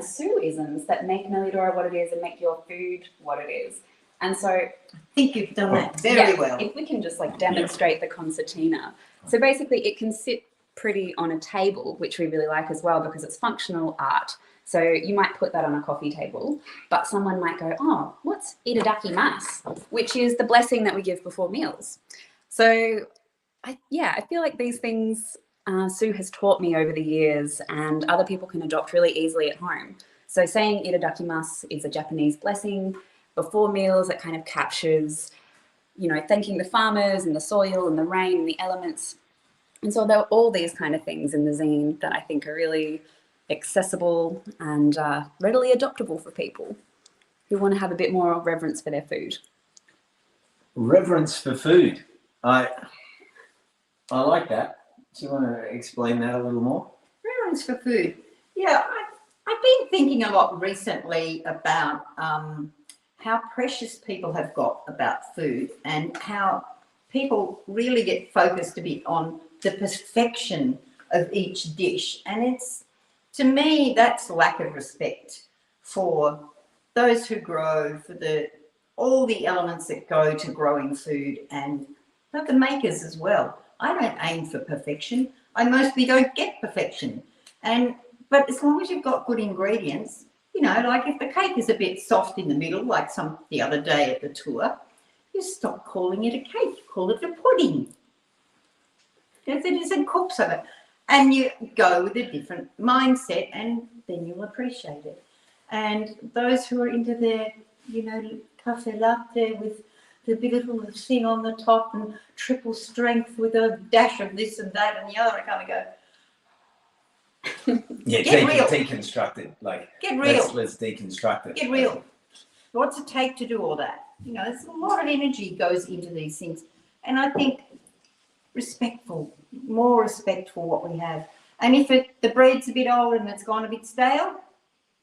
Sue-isms that make Melliodora what it is and make your food what it is. And so I think you've done that very well. if we can just like demonstrate the concertina. So basically it can sit pretty on a table, which we really like as well because it's functional art. So you might put that on a coffee table, but someone might go, oh, what's edler, which is the blessing that we give before meals. So I feel like these things Sue has taught me over the years and other people can adopt really easily at home. So saying itadakimasu is a Japanese blessing before meals that kind of captures, thanking the farmers and the soil and the rain and the elements. And so there are all these kind of things in the zine that I think are really accessible and readily adoptable for people who want to have a bit more reverence for their food. Reverence for food. I like that. Do you want to explain that a little more? Reverence for food. Yeah, I've been thinking a lot recently about how precious people have got about food and how people really get focused a bit on the perfection of each dish. And to me, that's lack of respect for those who grow, for all the elements that go to growing food and for the makers as well. I don't aim for perfection. I mostly don't get perfection. But as long as you've got good ingredients, like if the cake is a bit soft in the middle, like the other day at the tour, you stop calling it a cake, call it a pudding. Because it isn't cooked so much. And you go with a different mindset and then you'll appreciate it. And those who are into their, cafe latte with the little thing on the top and triple strength with a dash of this and that and the other. I kind of go, Yeah, Get real. deconstruct it. Like, get real, let's deconstruct it. get real. What's it take to do all that? You know, there's a lot of energy goes into these things. And I think more respect for what we have. And if the bread's a bit old and it's gone a bit stale,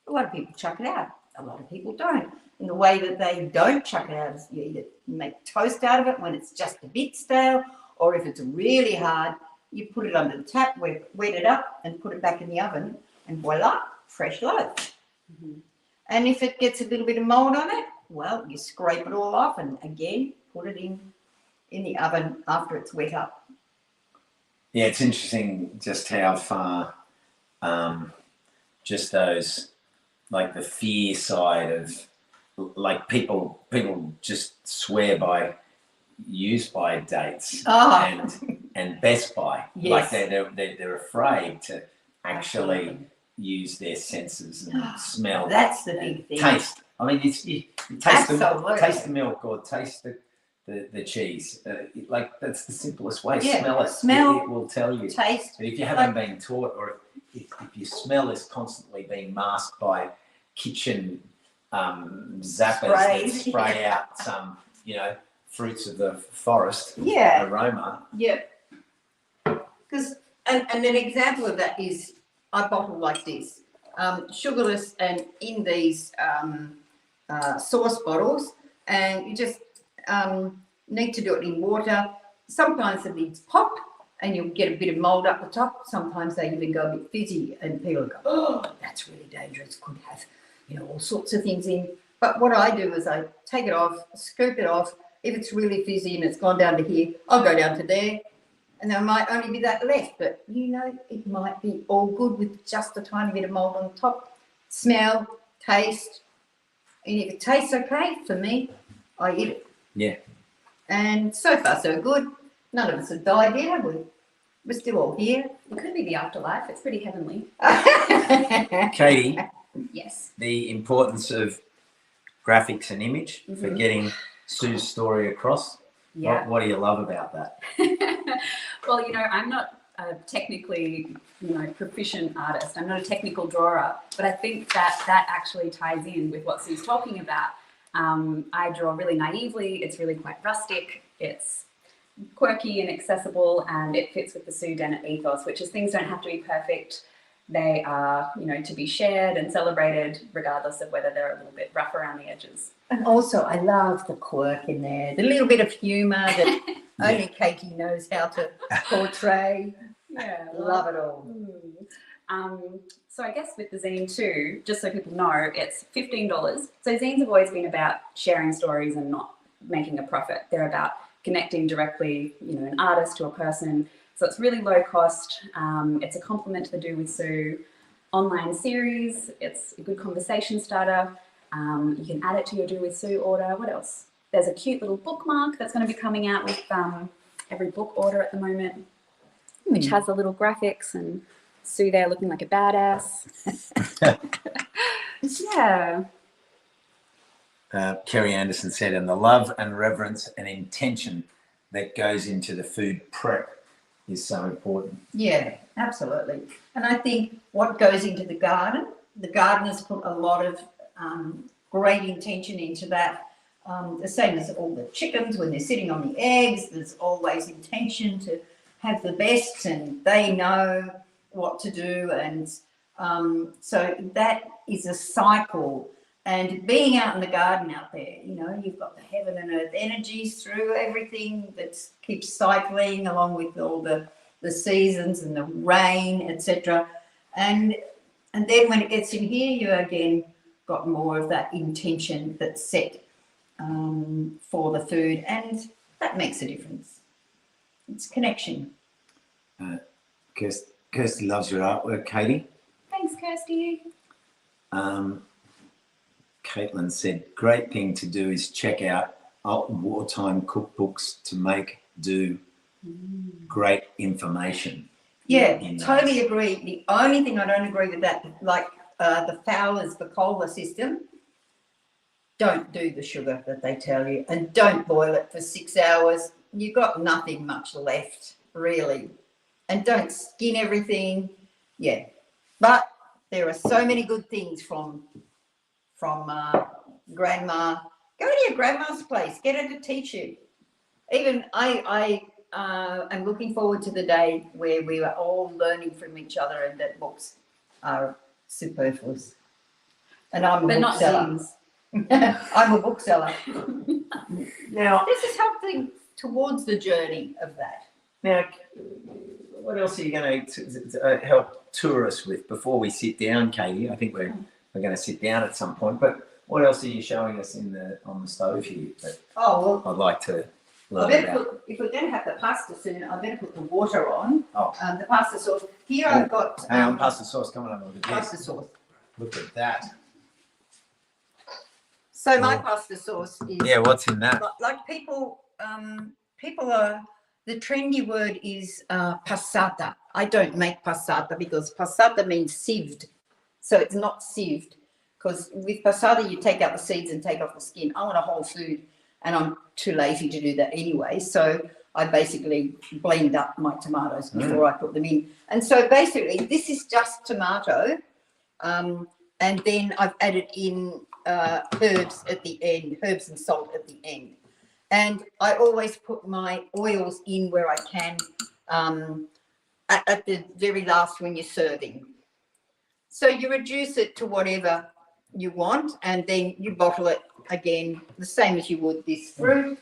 a lot of people chuck it out. A lot of people don't. In the way that they don't chuck it out is you either make toast out of it when it's just a bit stale, or if it's really hard, you put it under the tap, wet it up and put it back in the oven, and voila, fresh loaf. Mm-hmm. And if it gets a little bit of mold on it, well, you scrape it all off and again put it in the oven after it's wet up. Yeah, it's interesting just how far just those, like the fear side of, like people just swear by use by dates and best by. Yes. Like they're afraid to actually use their senses and smell. That's the big thing. Taste. I mean, you taste the milk or taste the cheese. Like that's the simplest way. Yeah. Smell it. Smell, it will tell you. Taste. But if you haven't been taught, or if your smell is constantly being masked by kitchen zappers that spray out some, fruits of the forest aroma. Yeah. Because and an example of that is I bottle like this, sugarless, and in these sauce bottles, and you just need to do it in water. Sometimes the lids pop and you'll get a bit of mold up the top. Sometimes they even go a bit fizzy and people go, oh, that's really dangerous, could have all sorts of things in. But what I do is I take it off, scoop it off. If it's really fizzy and it's gone down to here, I'll go down to there, and there might only be that left. But it might be all good with just a tiny bit of mold on the top. Smell, taste, and if it tastes okay for me, I eat it. Yeah. And so far so good. None of us have died yet, have we? We're still all here. It could be the afterlife. It's pretty heavenly. Katie, Yes. the importance of graphics and image for getting Sue's story across. Yeah. What do you love about that? Well, I'm not a technically, proficient artist. I'm not a technical drawer, but I think that actually ties in with what Sue's talking about. I draw really naively. It's really quite rustic. It's quirky and accessible, and it fits with the Su Dennett ethos, which is things don't have to be perfect. They are, to be shared and celebrated, regardless of whether they're a little bit rough around the edges. And also, I love the quirk in there, the little bit of humour that only Katie knows how to portray. Yeah, Love it all. So I guess with the zine too, just so people know, it's $15. So zines have always been about sharing stories and not making a profit. They're about connecting directly, an artist to a person. So it's really low cost. It's a complement to the Do With Sue online series. It's a good conversation starter. You can add it to your Do With Sue order. What else? There's a cute little bookmark that's going to be coming out with every book order at the moment, which has the little graphics and Sue there looking like a badass. Yeah. Kerry Anderson said, and the love and reverence and intention that goes into the food prep is so important. Yeah, absolutely. And I think what goes into the gardeners put a lot of great intention into that. The same as all the chickens when they're sitting on the eggs, there's always intention to have the best, and they know what to do. And so that is a cycle. And being out in the garden out there, you've got the heaven and earth energies through everything that keeps cycling along with all the seasons and the rain, etc. And then when it gets in here, you again got more of that intention that's set for the food, and that makes a difference. It's connection. Kirsty loves your artwork, Katie. Thanks, Kirsty. Caitlin said, great thing to do is check out old wartime cookbooks to make do. Great information. Yeah, totally agree. The only thing I don't agree with that, like the Fowler's Bacola system, don't do the sugar that they tell you, and don't boil it for 6 hours. You've got nothing much left, really. And don't skin everything. Yeah. But there are so many good things from grandma. Go to your grandma's place, get her to teach you. Even I am looking forward to the day where we are all learning from each other and that books are superfluous. And I'm a But not bookseller. genes. I'm a bookseller. Now, This is helping towards the journey of that. now, what else are you going to help tour us with before we sit down, Katie? I think we're going to sit down at some point. But what else are you showing us on the stove here that Oh, well, I'd like to I learn better about? put, if we're going to have the pasta soon, I better put the water on. Oh. The pasta sauce. Here I've got Hang on, pasta sauce coming up. Look at pasta this. sauce. Look at that. So my pasta sauce is Yeah, what's in that? like people are, the trendy word is passata. I don't make passata because passata means sieved. So it's not sieved, because with passata you take out the seeds and take off the skin. I want a whole food and I'm too lazy to do that anyway. So I basically blend up my tomatoes before I put them in. And so basically this is just tomato. And then I've added in herbs at the end, herbs and salt at the end. And I always put my oils in where I can at the very last when you're serving. So you reduce it to whatever you want, and then you bottle it again, the same as you would this fruit,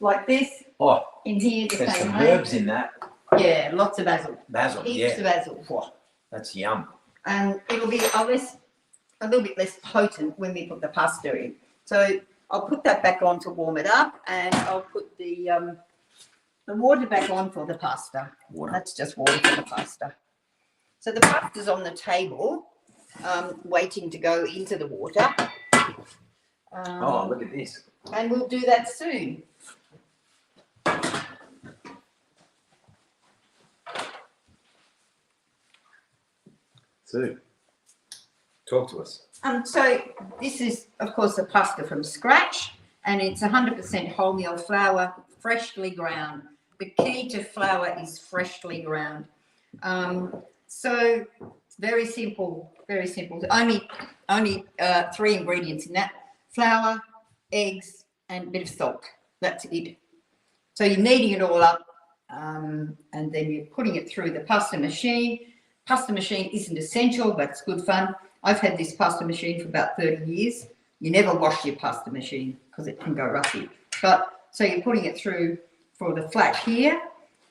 like this. Oh, In here, the there's same some way. herbs in that. Yeah, lots of basil. Basil, Heaps yeah. of basil. Oh, that's yum. And it'll be a little bit less potent when we put the pasta in. So I'll put that back on to warm it up, and I'll put the water back on for the pasta. Water. That's just water for the pasta. So the pasta's on the table, waiting to go into the water. Oh, look at this. And we'll do that soon. Sue, talk to us. So this is, of course, the pasta from scratch, and it's 100% wholemeal flour, freshly ground. The key to flour is freshly ground. So very simple, very simple. Only 3 ingredients in that: flour, eggs, and a bit of salt. That's it. So you're kneading it all up, and then you're putting it through the pasta machine. Pasta machine isn't essential, but it's good fun. I've had this pasta machine for about 30 years. You never wash your pasta machine because it can go rusty. But so you're putting it through for the flat here,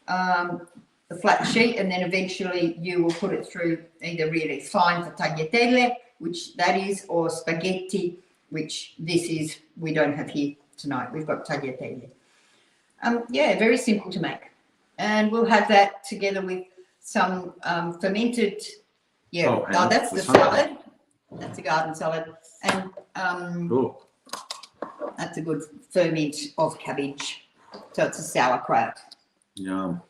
the flat sheet, and then eventually you will put it through either really fine for tagliatelle, which that is, or spaghetti, which this is. We don't have here tonight. We've got tagliatelle. Yeah, very simple to make. And we'll have that together with some fermented, that's the salad. That's a garden salad. And that's a good ferment of cabbage. So it's a sauerkraut. Yum.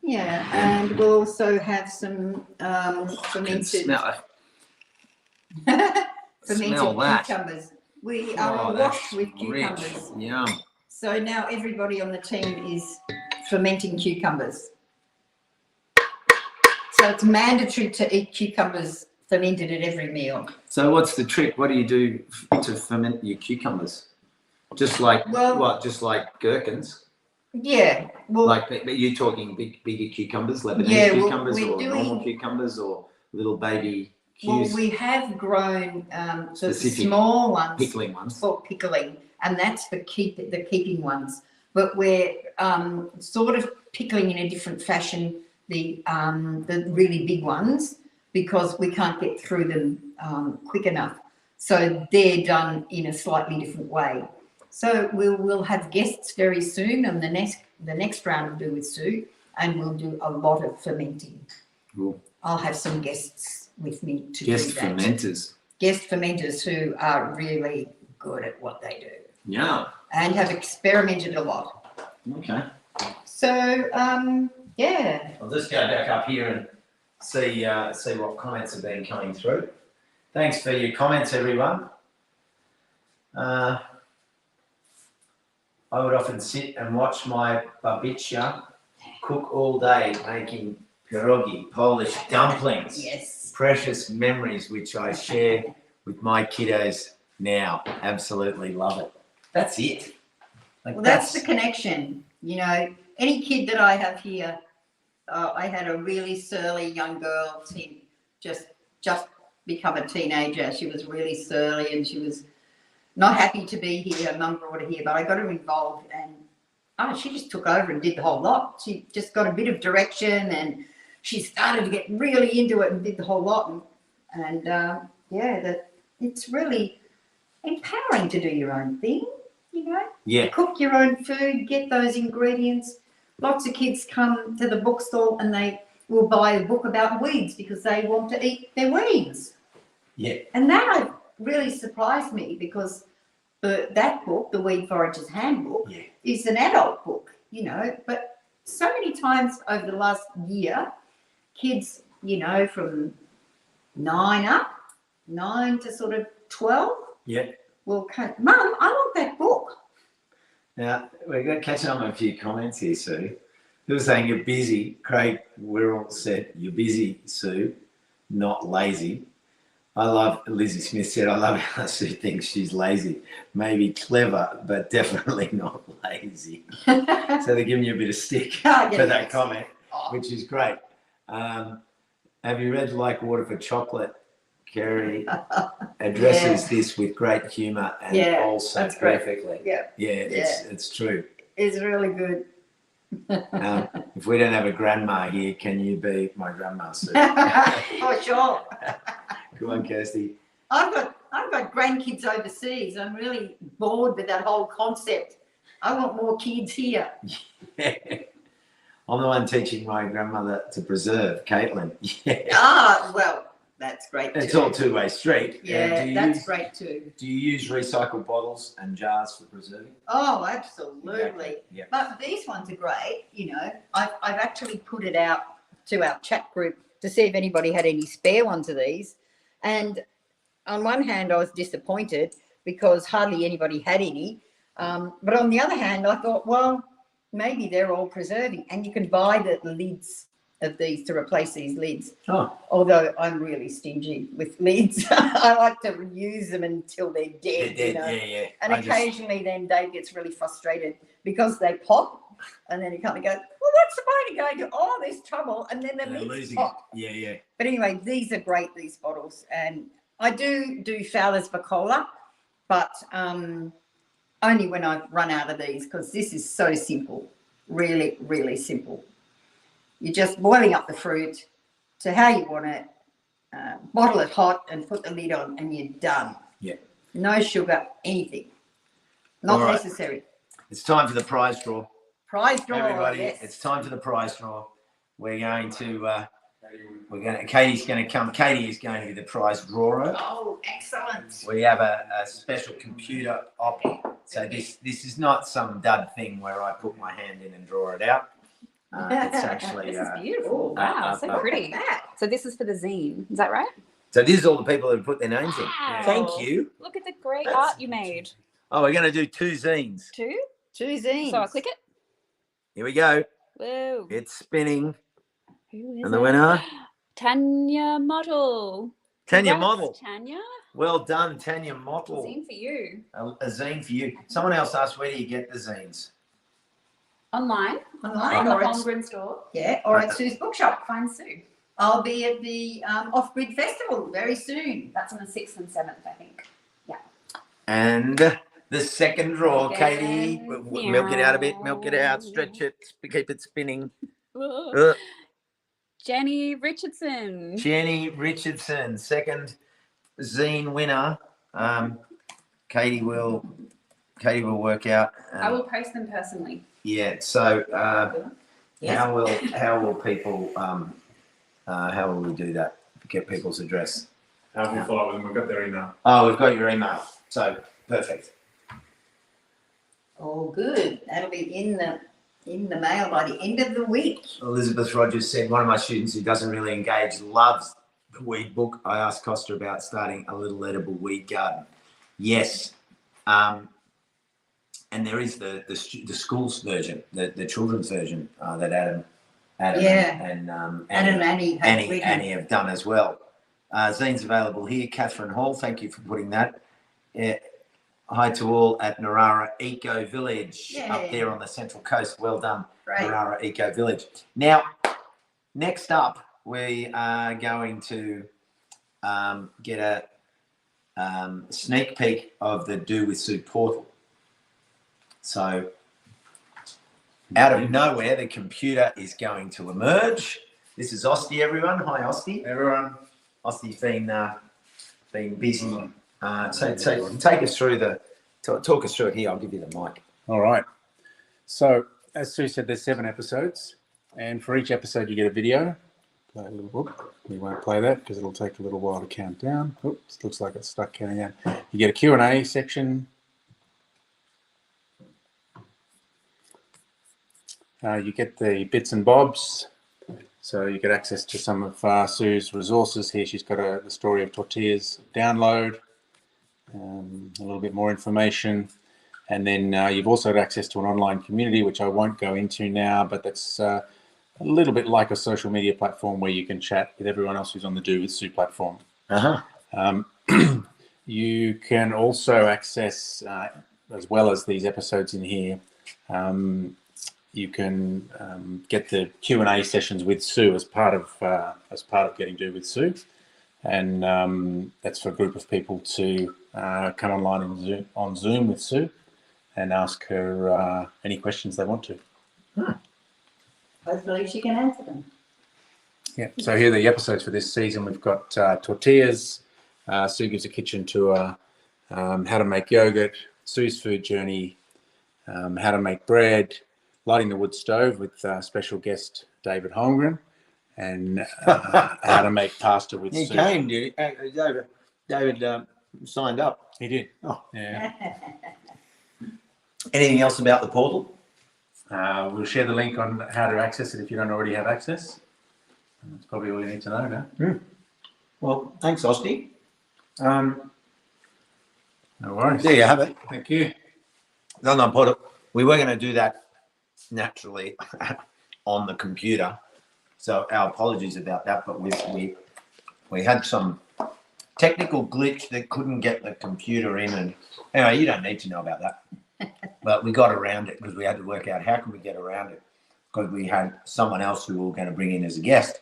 Yeah, and we'll also have some fermented, Smell fermented that. cucumbers. We are awash with cucumbers. Rich. Yum. So now everybody on the team is fermenting cucumbers. So it's mandatory to eat cucumbers fermented at every meal. So what's the trick? What do you do to ferment your cucumbers? Just like Just like gherkins? Yeah. Well, But you're talking bigger cucumbers, Lebanese Yeah, cucumbers, we're or normal cucumbers, or little baby cues, we have grown the Specific small ones pickling ones. for pickling, and that's the keeping ones. But we're sort of pickling in a different fashion the really big ones, because we can't get through them quick enough. So they're done in a slightly different way. So we'll have guests very soon, and the next round we'll do with Sue, and we'll do a lot of fermenting. Cool. I'll have some guests with me to Guest do that. fermenters. Guest fermenters who are really good at what they do Yeah. and have experimented a lot. Okay. So yeah. I'll just go back up here and see what comments have been coming through. Thanks for your comments, everyone. I would often sit and watch my babitcha cook all day, making pierogi, Polish dumplings. Yes. Precious memories which I share with my kiddos now. Absolutely love it. That's it. Like Well, that's the connection. You know, any kid that I have here, I had a really surly young girl, just become a teenager. She was really surly and she was not happy to be here. Her mum brought her here, but I got her involved and she just took over and did the whole lot. She just got a bit of direction and she started to get really into it and did the whole lot. And that it's really empowering to do your own thing, you know? Yeah. Cook your own food, get those ingredients. Lots of kids come to the bookstore and they will buy a book about weeds because they want to eat their weeds. Yeah. And that really surprised me because that book, the Weed Forager's Handbook, is an adult book, you know, but so many times over the last year, kids, you know, from 9 to sort of 12, will come, Mum, I want that book. Now, we're going to catch on a few comments here, Sue. People saying you're busy. Craig, we're all set. You're busy, Sue, not lazy. I love, Lizzie Smith said, I love how Sue thinks she's lazy. Maybe clever, but definitely not lazy. So they're giving you a bit of stick for that comment, which is great. Have you read Like Water for Chocolate? Kerry addresses this with great humour and also perfectly. It's true. It's really good. If we don't have a grandma here, can you be my grandma, Sue? Oh, sure. Come on, Kirsty. I've got grandkids overseas. I'm really bored with that whole concept. I want more kids here. I'm the one teaching my grandmother to preserve, Caitlin. Well, that's great too. It's all two-way street. Yeah, that's great too. Do you use recycled bottles and jars for preserving? Oh, absolutely. Exactly. Yep. But these ones are great. You know, I've actually put it out to our chat group to see if anybody had any spare ones of these. And on one hand, I was disappointed because hardly anybody had any. But on the other hand, I thought, well, maybe they're all preserving. And you can buy the lids of these to replace these lids. Although I'm really stingy with lids. I like to use them until they're dead. They're dead, you know? And occasionally then Dave gets really frustrated because they pop and then he kind of goes, well, what's the point of going to all this trouble and then the lids pop? But anyway, these are great, these bottles. And I do Fowler's for cola, but only when I've run out of these because this is so simple, really, really simple. You're just boiling up the fruit to how you want it, bottle it hot and put the lid on and you're done. Yeah. No sugar, anything. Not necessary. It's time for the prize draw. Prize draw, everybody. Yes. It's time for the prize draw. We're going to, Katie's going to come. Katie is going to be the prize drawer. Oh, excellent. We have a special computer op. So this is not some dud thing where I put my hand in and draw it out. It's actually this is beautiful. Wow, so pretty. So this is for the zine, is that right? So this is all the people who put their names in. Wow. Thank you. Look at the great art you made. Oh, we're going to do 2 zines. 2 zines. So I'll click it. Here we go. Whoa. It's spinning. Who is and the winner? Tanya Mottle. Tanya Congrats, Mottle. Tanya. Well done, Tanya Mottle. A zine for you. A zine for you. Someone else asked, where do you get the zines? Online On the or Holmgren store. Yeah, or at Sue's bookshop. Find Sue. I'll be at the Off-Grid Festival very soon. That's on the 6th and 7th, I think. Yeah. And the second draw, Again. Katie. Milk it out a bit, milk it out, stretch it, keep it spinning. Jenny Richardson. Jenny Richardson, second zine winner. Katie will work out. I will post them personally. Yeah. So Yes. how will people how will we do that? Get people's address. How do we follow them? We've got their email. Oh, we've got your email. So perfect. Oh, good. That'll be in the mail by the end of the week. Elizabeth Rogers said, one of my students who doesn't really engage loves the weed book. I asked Costa about starting a little edible weed garden. Yes, And there is the schools version, the children's version that Adam Yeah. and Adam and Annie have done as well. Zine's available here. Catherine Hall, thank you for putting that. Hi to all at Narara Eco Village up there on the Central Coast. Well done, Narara Eco Village. Now, next up, we are going to get a sneak peek of the Do With Sue portal. So, out of nowhere, the computer is going to emerge. This is Osti, everyone. Hi, Osti. Everyone. Osti's been busy. So take us through talk us through it here. I'll give you the mic. All right. So, as Sue said, there's 7 episodes, and for each episode you get a video. Play a little book. We won't play that because it'll take a little while to count down. Oops, looks like it's stuck counting down. You get a Q&A section. You get the bits and bobs. So you get access to some of Sue's resources here. She's got the story of tortillas download, a little bit more information. And then you've also got access to an online community, which I won't go into now, but that's a little bit like a social media platform where you can chat with everyone else who's on the Do With Sue platform. You can also access, as well as these episodes in here, you can get the Q&A sessions with Sue as part of getting Do With Sue, and that's for a group of people to come online on Zoom with Sue and ask her any questions they want to. Hopefully she can answer them. Yeah. So here are the episodes for this season. We've got tortillas. Sue gives a kitchen tour. How to make yogurt. Sue's food journey. How to make bread. Lighting the wood stove with special guest David Holmgren, and how to make pasta with He Sue. came, did he? David signed up. He did. Oh. Yeah. Anything else about the portal? We'll share the link on how to access it if you don't already have access. That's probably all you need to know now. Well, thanks, Osti. No worries. There you have it. Thank you. No, portal. We were going to do that naturally on the computer, so our apologies about that, but we had some technical glitch that couldn't get the computer in, and anyway, you don't need to know about that. But we got around it because we had to work out how can we get around it, because we had someone else who we were going to bring in as a guest,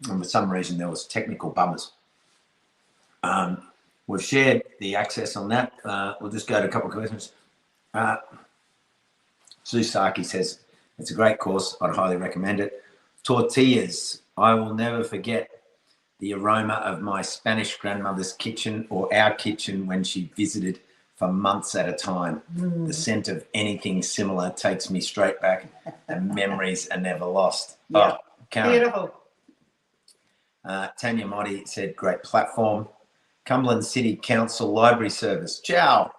and for some reason there was technical bummers. We've shared the access on that. We'll just go to a couple of questions. Sue Saki says, it's a great course. I'd highly recommend it. Tortillas. I will never forget the aroma of my Spanish grandmother's kitchen or our kitchen when she visited for months at a time. The scent of anything similar takes me straight back, and memories are never lost. Yeah. Oh, Karen. Beautiful. Tanya Motti said, great platform. Cumberland City Council Library Service. Ciao.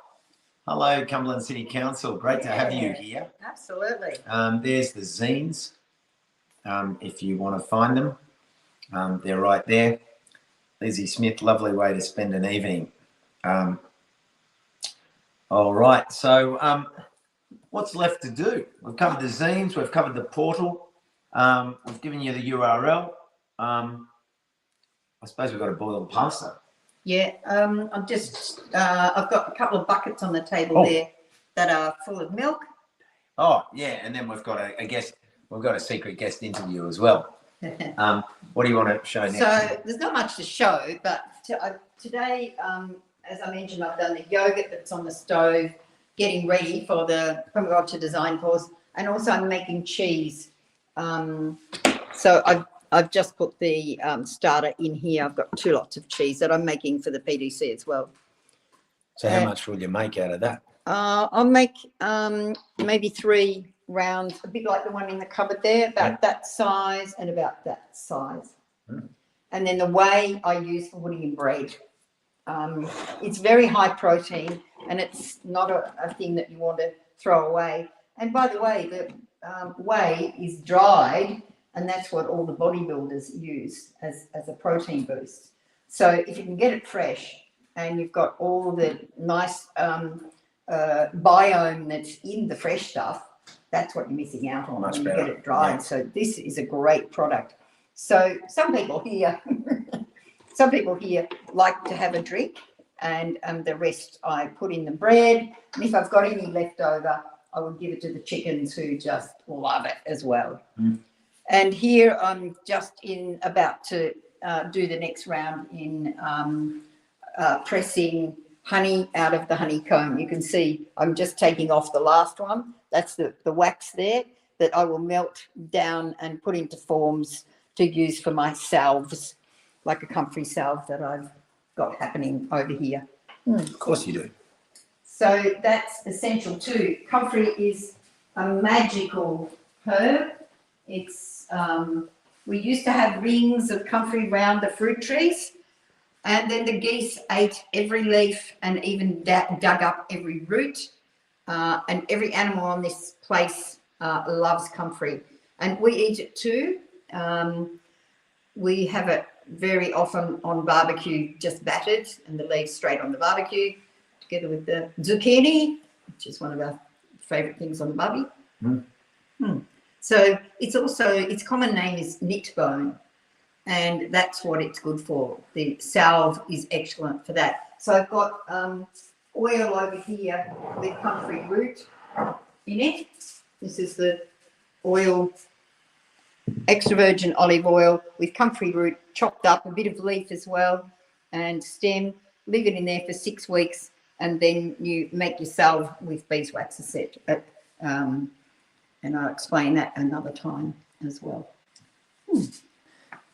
Hello, Cumberland City Council. Great to have you here. Absolutely. There's the zines, if you want to find them. They're right there. Lizzie Smith, lovely way to spend an evening. All right, so what's left to do? We've covered the zines, we've covered the portal, we've given you the URL. I suppose we've got to boil the pasta. Yeah, I've got a couple of buckets on the table there that are full of milk. Oh, yeah, and then we've got a guest. We've got a secret guest interview as well. What do you want to show next? So there's not much to show, but today, as I mentioned, I've done the yogurt that's on the stove, getting ready for the permaculture design course, and also I'm making cheese. So I've just put the starter in here. I've got 2 lots of cheese that I'm making for the PDC as well. So how much will you make out of that? I'll make maybe 3 rounds, a bit like the one in the cupboard there, about that size and about that size. And then the whey I use for putting in bread. It's very high protein, and it's not a thing that you want to throw away. And by the way, the whey is dried, and that's what all the bodybuilders use as a protein boost. So if you can get it fresh, and you've got all the nice biome that's in the fresh stuff. That's what you're missing out on Much when you better. get it dried. Yeah. So this is a great product. So some people here like to have a drink, and the rest I put in the bread. And if I've got any left over, I would give it to the chickens, who just love it as well. Mm. And here I'm just about to do the next round in pressing honey out of the honeycomb. You can see I'm just taking off the last one. That's the wax there that I will melt down and put into forms to use for my salves, like a comfrey salve that I've got happening over here. Of course you do. So that's essential too. Comfrey is a magical herb. It's we used to have rings of comfrey round the fruit trees, and then the geese ate every leaf and even dug up every root. And every animal on this place loves comfrey, and we eat it too. We have it very often on barbecue, just battered, and the leaves straight on the barbecue, together with the zucchini, which is one of our favourite things on the barbie. So its common name is knit bone, and that's what it's good for. The salve is excellent for that. So I've got oil over here with comfrey root in it. This is the oil, extra virgin olive oil with comfrey root chopped up, a bit of leaf as well, and stem. Leave it in there for 6 weeks, and then you make your salve with beeswax acetate. And I'll explain that another time as well.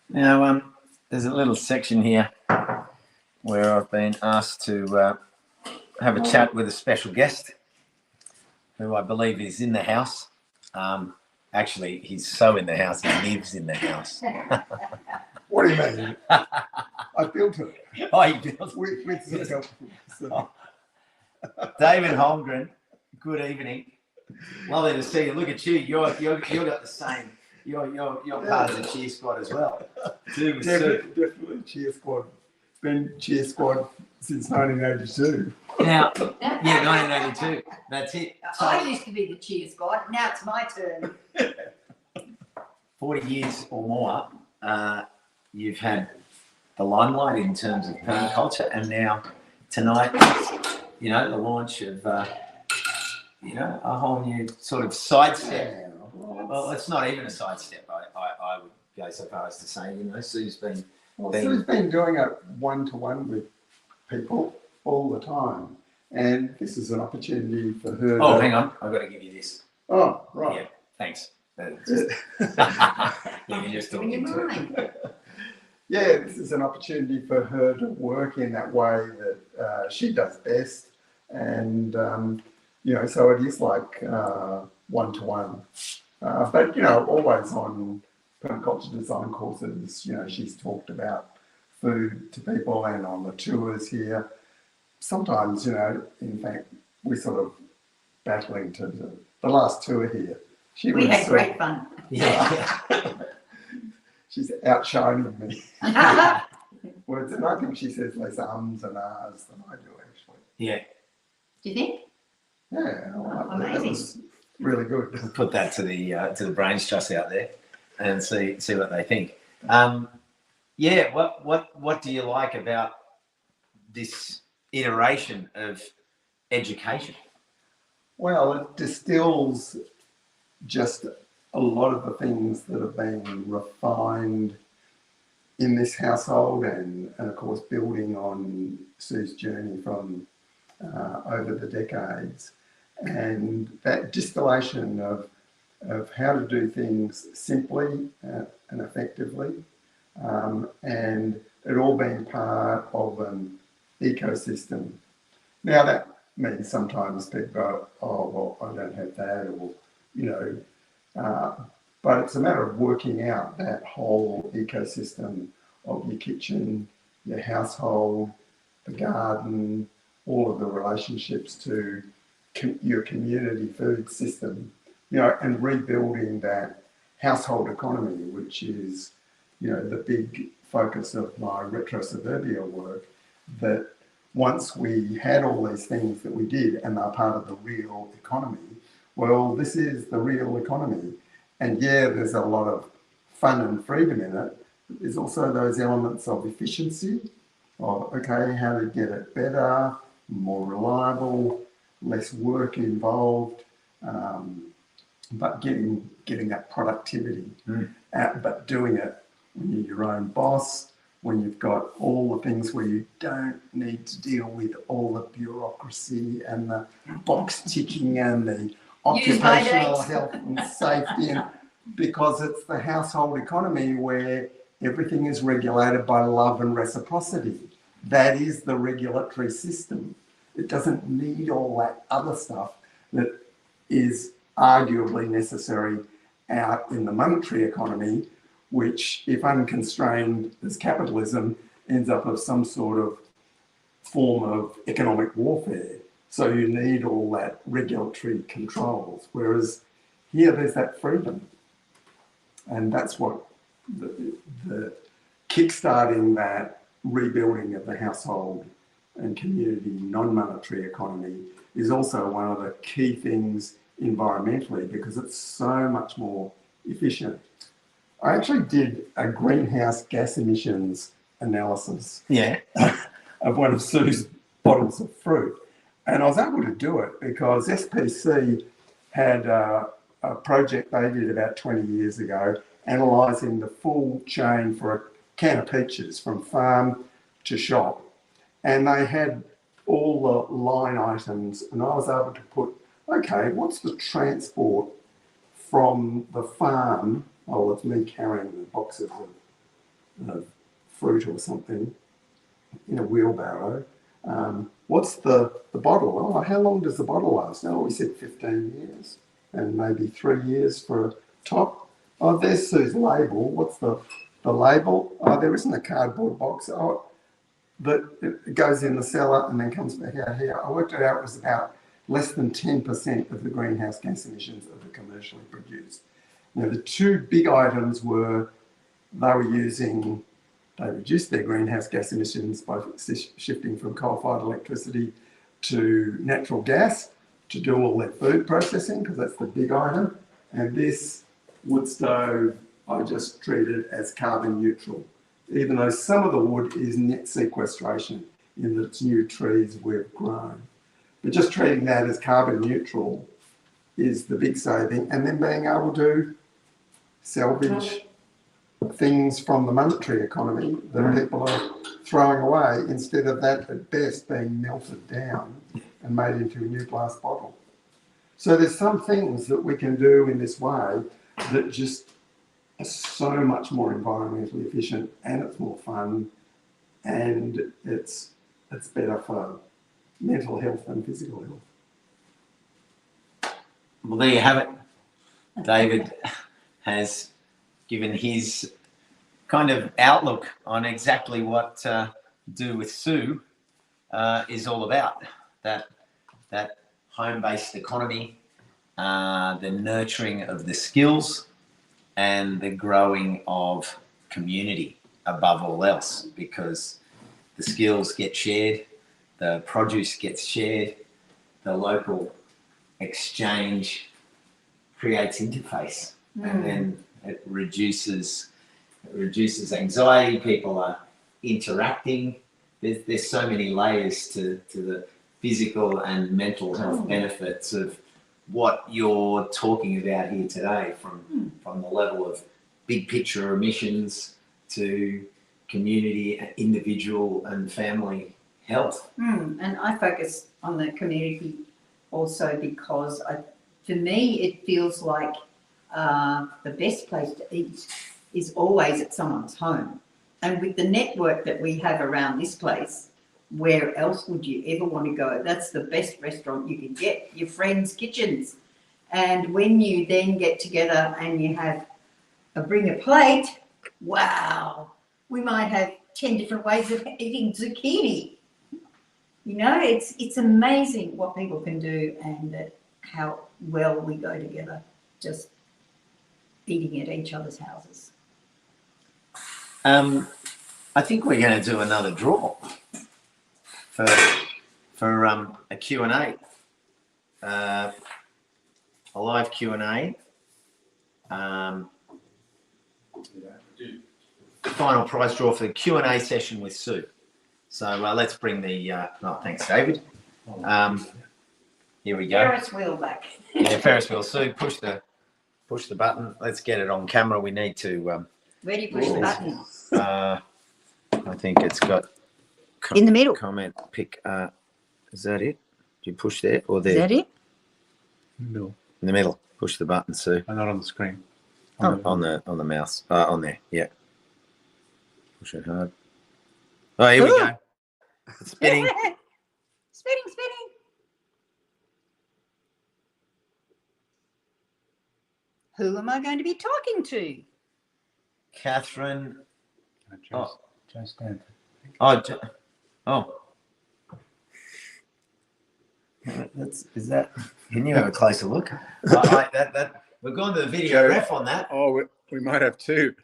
Now, there's a little section here where I've been asked to have a chat with a special guest who I believe is in the house. Actually, he's so in the house, he lives in the house. What do you mean? I built it. Oh, you built With some help. So, David Holmgren, good evening. Lovely to see you. Look at you. You're got the same. You're part of the cheer squad as well. Too, definitely cheer squad. Been cheer squad since 1982. Now, yeah, 1982. That's it. I used to be the cheer squad. Now it's my turn. 40 years or more, you've had the limelight in terms of permaculture, and now tonight, the launch of, a whole new sort of sidestep. Well, it's not even a sidestep. I would go so far as to say, Sue's been. Sue's been doing it one-to-one with people all the time, and this is an opportunity for her. Oh, hang on, I've got to give you this. Oh, right. Yeah, thanks. You just When you're mine. Yeah, this is an opportunity for her to work in that way that she does best, and so it is like one-to-one. But always on permaculture design courses, she's talked about food to people, and on the tours here. Sometimes, in fact, we're sort of battling to the last tour here. We had great fun. Yeah. She's outshining me. Words, and I think she says less ums and ahs than I do, actually. Yeah. Do you think? Yeah, Amazing. that was really good. Put that to the brains trust out there, and see what they think. What do you like about this iteration of education? Well, it distills just a lot of the things that have been refined in this household, and of course building on Sue's journey from over the decades, and that distillation of how to do things simply and effectively, and it all being part of an ecosystem. Now that means sometimes people go, oh, well, I don't have that, or, but it's a matter of working out that whole ecosystem of your kitchen, your household, the garden, all of the relationships to your community food system, and rebuilding that household economy, which is, the big focus of my retro suburbia work, that once we had all these things that we did and they're part of the real economy, well, this is the real economy. And yeah, there's a lot of fun and freedom in it. But there's also those elements of efficiency, of, okay, how to get it better, more reliable, less work involved, but getting that productivity out, but doing it when you're your own boss, when you've got all the things where you don't need to deal with all the bureaucracy and the box ticking and the occupational health and safety, because it's the household economy where everything is regulated by love and reciprocity. That is the regulatory system. It doesn't need all that other stuff that is arguably necessary out in the monetary economy, which, if unconstrained as capitalism, ends up as some sort of form of economic warfare. So you need all that regulatory controls, whereas here there's that freedom. And that's what the kickstarting that rebuilding of the household and community non-monetary economy is also one of the key things environmentally, because it's so much more efficient. I actually did a greenhouse gas emissions analysis of one of Sue's bottles of fruit. And I was able to do it because SPC had a project they did about 20 years ago, analysing the full chain for a can of peaches from farm to shop. And they had all the line items, and I was able to put, okay, what's the transport from the farm? Oh, it's me carrying the boxes of fruit or something in a wheelbarrow. What's the bottle? Oh, how long does the bottle last? Oh, we said 15 years and maybe 3 years for a top. Oh, there's Sue's label. What's the label? Oh, there isn't a cardboard box. Oh, but it goes in the cellar and then comes back out here. I worked it out, it was about less than 10% of the greenhouse gas emissions of the commercially produced. Now, the two big items were they reduced their greenhouse gas emissions by shifting from coal-fired electricity to natural gas to do all their food processing, because that's the big item. And this wood stove, I just treated as carbon neutral, even though some of the wood is net sequestration in that it's new trees we've grown. But just treating that as carbon neutral is the big saving, and then being able to salvage things from the monetary economy that people are throwing away, instead of that at best being melted down and made into a new glass bottle. So there's some things that we can do in this way that just are so much more environmentally efficient, and it's more fun, and it's better for mental health and physical health. Well, there you have it. David has given his kind of outlook on exactly what Do with Sue is all about. That home-based economy, the nurturing of the skills, and the growing of community above all else, because the skills get shared, the produce gets shared, the local exchange creates interface, and then it reduces anxiety. People are interacting. There's so many layers to the physical and mental health benefits of what you're talking about here today, from the level of big picture emissions to community, individual and family health. And I focus on the community also because to me it feels like the best place to eat is always at someone's home. And with the network that we have around this place, where else would you ever want to go? That's the best restaurant you can get, your friends' kitchens. And when you then get together and you have bring a plate, wow, we might have 10 different ways of eating zucchini. You know, it's amazing what people can do, and how well we go together just eating at each other's houses. I think we're going to do another draw for a Q&A, a live Q&A. Final prize draw for the Q&A session with Sue. So let's bring the. Thanks, David. Here we go. Ferris wheel back. Yeah, Ferris wheel. Sue, push the button. Let's get it on camera. We need to. Where do you push the button? I think it's got. In the middle. Comment. Pick. Is that it? Do you push there or there? Is that it? No, In the middle. Push the button, Sue. not on the screen. On the mouse. On there. Yeah. Push it hard. Oh, here we Ooh. go. It's spinning. Spinning. Who am I going to be talking to? Catherine. Joe Stanford. Oh. Is that? Can you have a closer look? We've gone to the video ref on that. Oh, we might have two.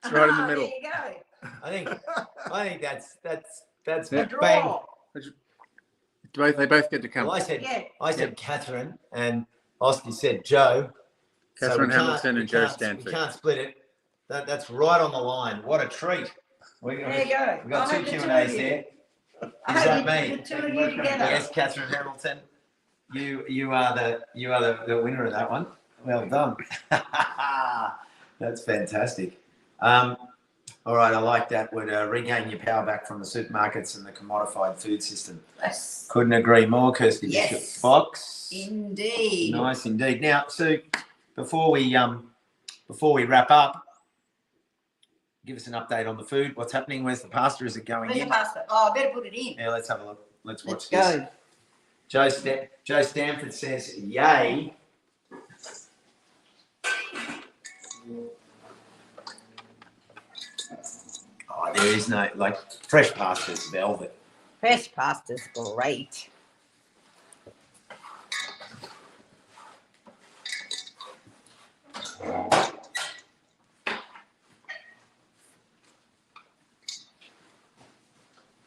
It's right in the middle. There you go. I think that's Yeah. bang. Draw. They both get to come. Well, Yeah. I said Catherine, and Oski said Joe. Catherine we can't- Hamilton and we Joe can't- Stanford. We can't split it. That's right on the line. What a treat. There you go. We've got I'll two have the two Q&As of you. there. I Is hope that me? the two of you together. Yes, Catherine Hamilton. You are the winner of that one. Well done. That's fantastic. All right, I like that. Would regain your power back from the supermarkets and the commodified food system. Yes. Couldn't agree more, Kirsty Yes. Bishop Fox. Indeed. Nice indeed. Now, Sue, before we wrap up, give us an update on the food. What's happening? Where's the pasta? Is it going Where's the in? pasta? Oh, I better put it in. Yeah, let's have a look. Let's watch Let's this. go. Joe Stanford says, "Yay." Oh, there is no fresh pasta is velvet. Fresh pasta's great.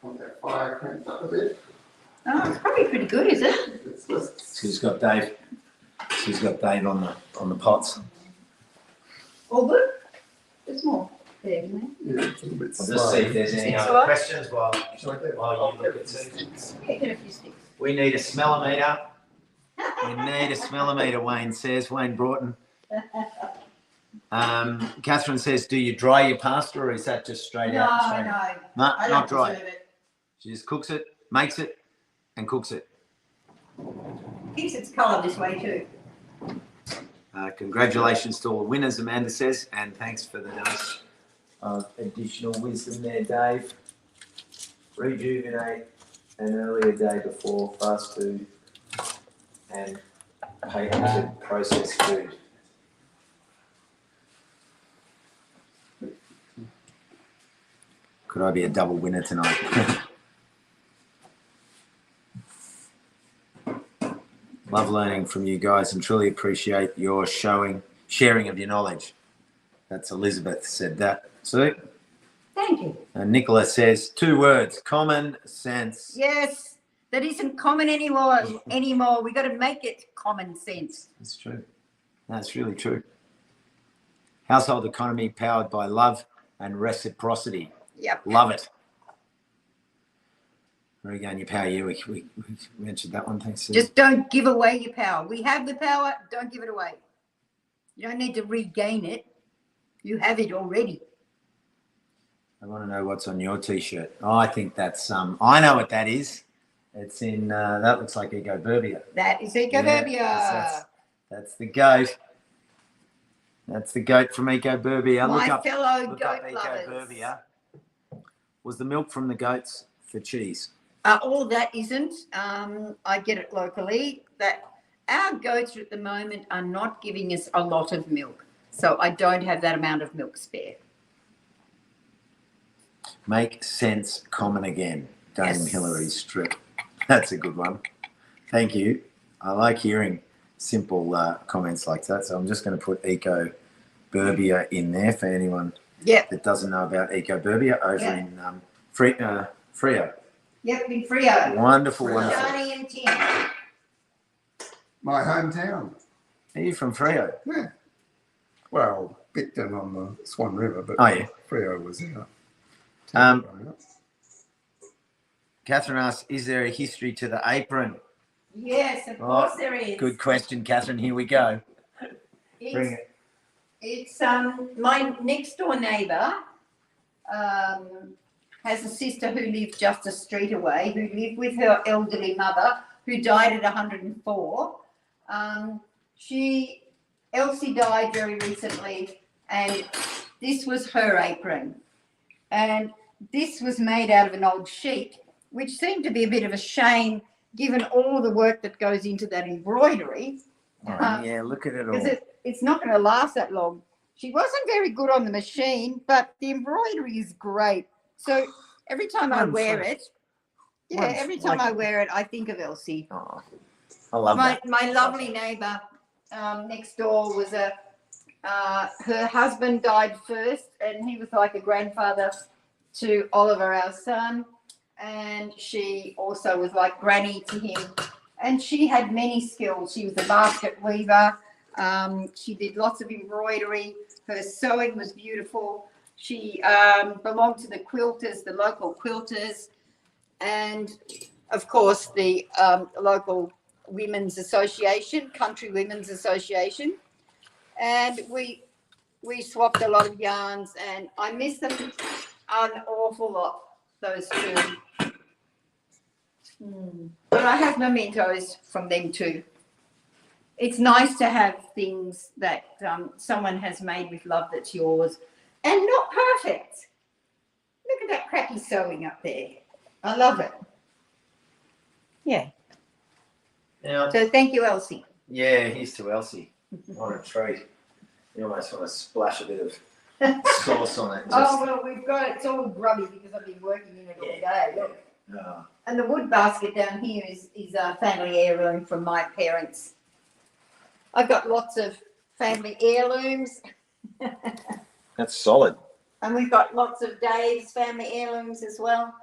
Want that fire cranked up a bit? Oh, it's probably pretty good, is it? She's got Dave. She's got Dave on the pots. All good? There's more there, isn't there? Yeah, it's a little bit I'll just see if there's any It's other what? questions while Shall I get you look at Sue. Yeah, get a few sticks. We need a smellometer. We need a smellometer, Wayne says. Wayne Broughton. Catherine says, do you dry your pasta or is that just straight out? No, Straight out? no. No, I not don't dry. deserve it. She just cooks it, makes it, and cooks it. Keeps its colour this way too. Congratulations to all the winners, Amanda says, and thanks for the dose of additional wisdom there, Dave. Rejuvenate an earlier day before fast food and patented processed food. Could I be a double winner tonight? Love learning from you guys and truly appreciate your sharing of your knowledge. That's Elizabeth said that. Sue? Thank you. And Nicola says 2 words, common sense. Yes, that isn't common anymore. We got to make it common sense. That's true. That's really true. Household economy powered by love and reciprocity. Yep. Love it. Regain your power. Yeah, we mentioned that one. Thanks. Sue. Just don't give away your power. We have the power. Don't give it away. You don't need to regain it. You have it already. I want to know what's on your T-shirt. Oh, I think that's I know what that is. It's in that looks like Ecoburbia. That is Ecoburbia. Yeah, that's the goat. That's the goat from Ecoburbia. My fellow look goat up lovers. Ecoburbia. Was the milk from the goats for cheese? All that isn't. I get it locally. That our goats at the moment are not giving us a lot of milk, so I don't have that amount of milk spare. Make sense common again. Dame Yes. Hillary's strip. That's a good one. Thank you. I like hearing simple comments like that. So I'm just going to put Ecoburbia in there for anyone Yep. that doesn't know about Ecoburbia over in Frio. Yep, in Freo. Wonderful, wonderful. Johnny and Tim. My hometown. Are you from Freo? Yeah. Well, bit down on the Swan River, but Oh, yeah. Freo was our Um, town. Catherine asks, is there a history to the apron? Yes, of Oh, course there is. Good question, Catherine. Here we go. Bring It's, it. it's my next door neighbour has a sister who lived just a street away, who lived with her elderly mother, who died at 104. Elsie died very recently, and this was her apron. And this was made out of an old sheet, which seemed to be a bit of a shame given all the work that goes into that embroidery. Yeah, look at it all. Because it's not going to last that long. She wasn't very good on the machine, but the embroidery is great. So every time I wear it, every time I wear it, I think of Elsie. Oh, I love that. My lovely neighbour next door was her husband died first, and he was like a grandfather to Oliver, our son, and she also was like granny to him. And she had many skills. She was a basket weaver. She did lots of embroidery. Her sewing was beautiful. She belonged to the quilters, the local quilters, and of course the local women's association, Country Women's Association. And we swapped a lot of yarns, and I miss them an awful lot, those two. But I have mementos from them too. It's nice to have things that someone has made with love that's yours and not perfect. Look at that crappy sewing up there. I love it. Yeah. Now, So thank you, Elsie. yeah, here's to Elsie. What a treat. You almost want to splash a bit of sauce on it. Oh, well, we've got it. It's all grubby because I've been working in it all day. Look. Oh, And the wood basket down here is a family heirloom from my parents. I've got lots of family heirlooms, that's solid. and we've got lots of Dave's family heirlooms as well.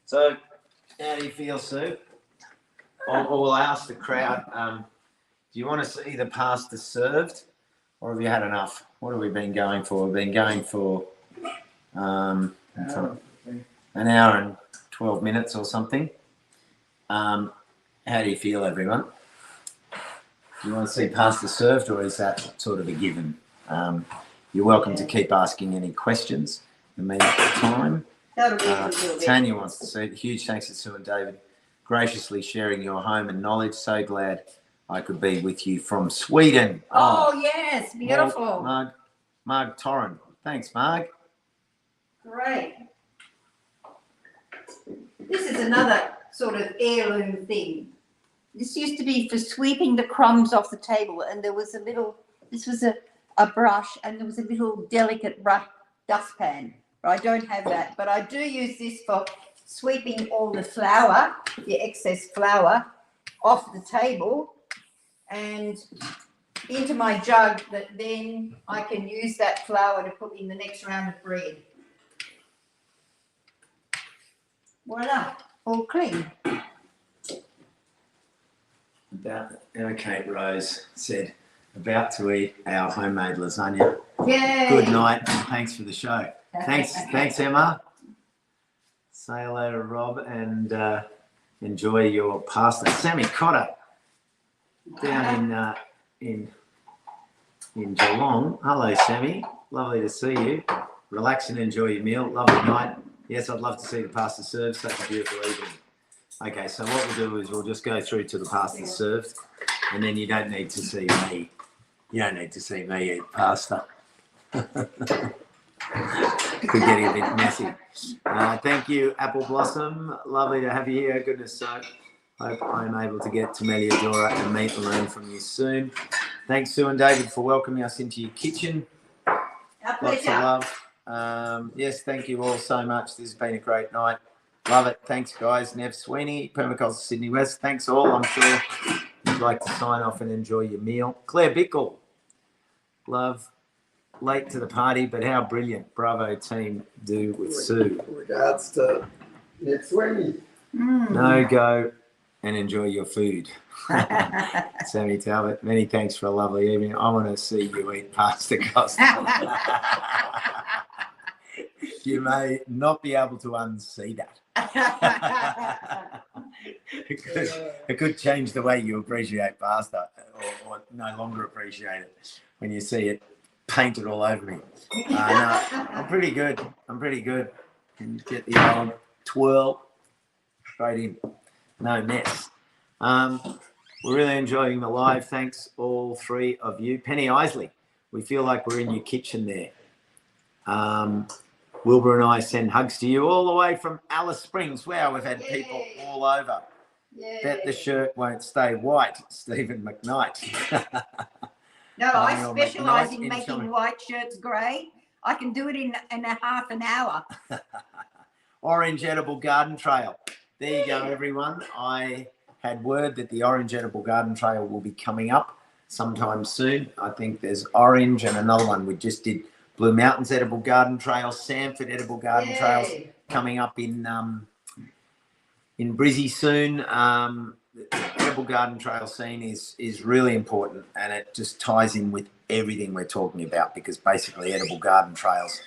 So, how do you feel, Sue? Or we'll ask the crowd, do you want to see the pasta served, or have you had enough? What have we been going for? We've been going for an hour and 12 minutes or something. How do you feel, everyone? Do you want to see pasta served, or is that sort of a given? You're welcome to keep asking any questions in the time. That'll be a little bit. Tanya wants to say, huge thanks to Sue and David, graciously sharing your home and knowledge. So glad I could be with you from Sweden. Oh, yes, beautiful. Marg Torren. Thanks, Marg. Great. This is another sort of heirloom thing. This used to be for sweeping the crumbs off the table, and there was this was a brush, and there was a little delicate dustpan. I don't have that, but I do use this for sweeping all the flour, the excess flour, off the table and into my jug, that then I can use that flour to put in the next round of bread. Voila, all clean. Kate Rose said, about to eat our homemade lasagna. Yay. Good night. Thanks for the show. Thanks, Emma. Say hello to Rob and enjoy your pasta. Sammy Cotter down in Geelong. Hello, Sammy. Lovely to see you. Relax and enjoy your meal. Lovely night. Yes, I'd love to see the pasta served. Such a beautiful evening. Okay, so what we'll do is we'll just go through to the pasta served, and then you don't need to see me. You don't need to see me eat pasta. Could get a bit messy. Thank you, Apple Blossom. Lovely to have you here. Goodness sake. Hope I'm able to get to Melliodora and meet and learn from you soon. Thanks, Sue and David, for welcoming us into your kitchen. Our Lots pleasure. of love. Yes, thank you all so much. This has been a great night. Love it. Thanks, guys. Nev Sweeney, Permaculture Sydney West. Thanks all. I'm sure you'd like to sign off and enjoy your meal. Claire Bickle. Love late to the party, but how brilliant. Bravo team do with Sue. Regards to next week. No, go and enjoy your food. Sammy Talbot, many thanks for a lovely evening. I want to see you eat pasta Costa. You may not be able to unsee that. It could change the way you appreciate pasta, or no longer appreciate it when you see it painted all over me. No, I'm pretty good. Can get the old twirl straight in. No mess. We're really enjoying the live. Thanks, all three of you. Penny Isley, we feel like we're in your kitchen there. Wilbur and I send hugs to you all the way from Alice Springs. Wow, we've had people all over. Bet the shirt won't stay white, Stephen McKnight. No, I Daniel specialise McKnight in in making China. white shirts grey. I can do it in a half an hour. Orange Edible Garden Trail. There you go, everyone. I had word that the Orange Edible Garden Trail will be coming up sometime soon. I think there's Orange and another one. We just did Blue Mountains Edible Garden Trail, Sanford Edible Garden Trails coming up in Brizzy soon. The Edible Garden Trail scene is really important, and it just ties in with everything we're talking about, because basically Edible Garden Trails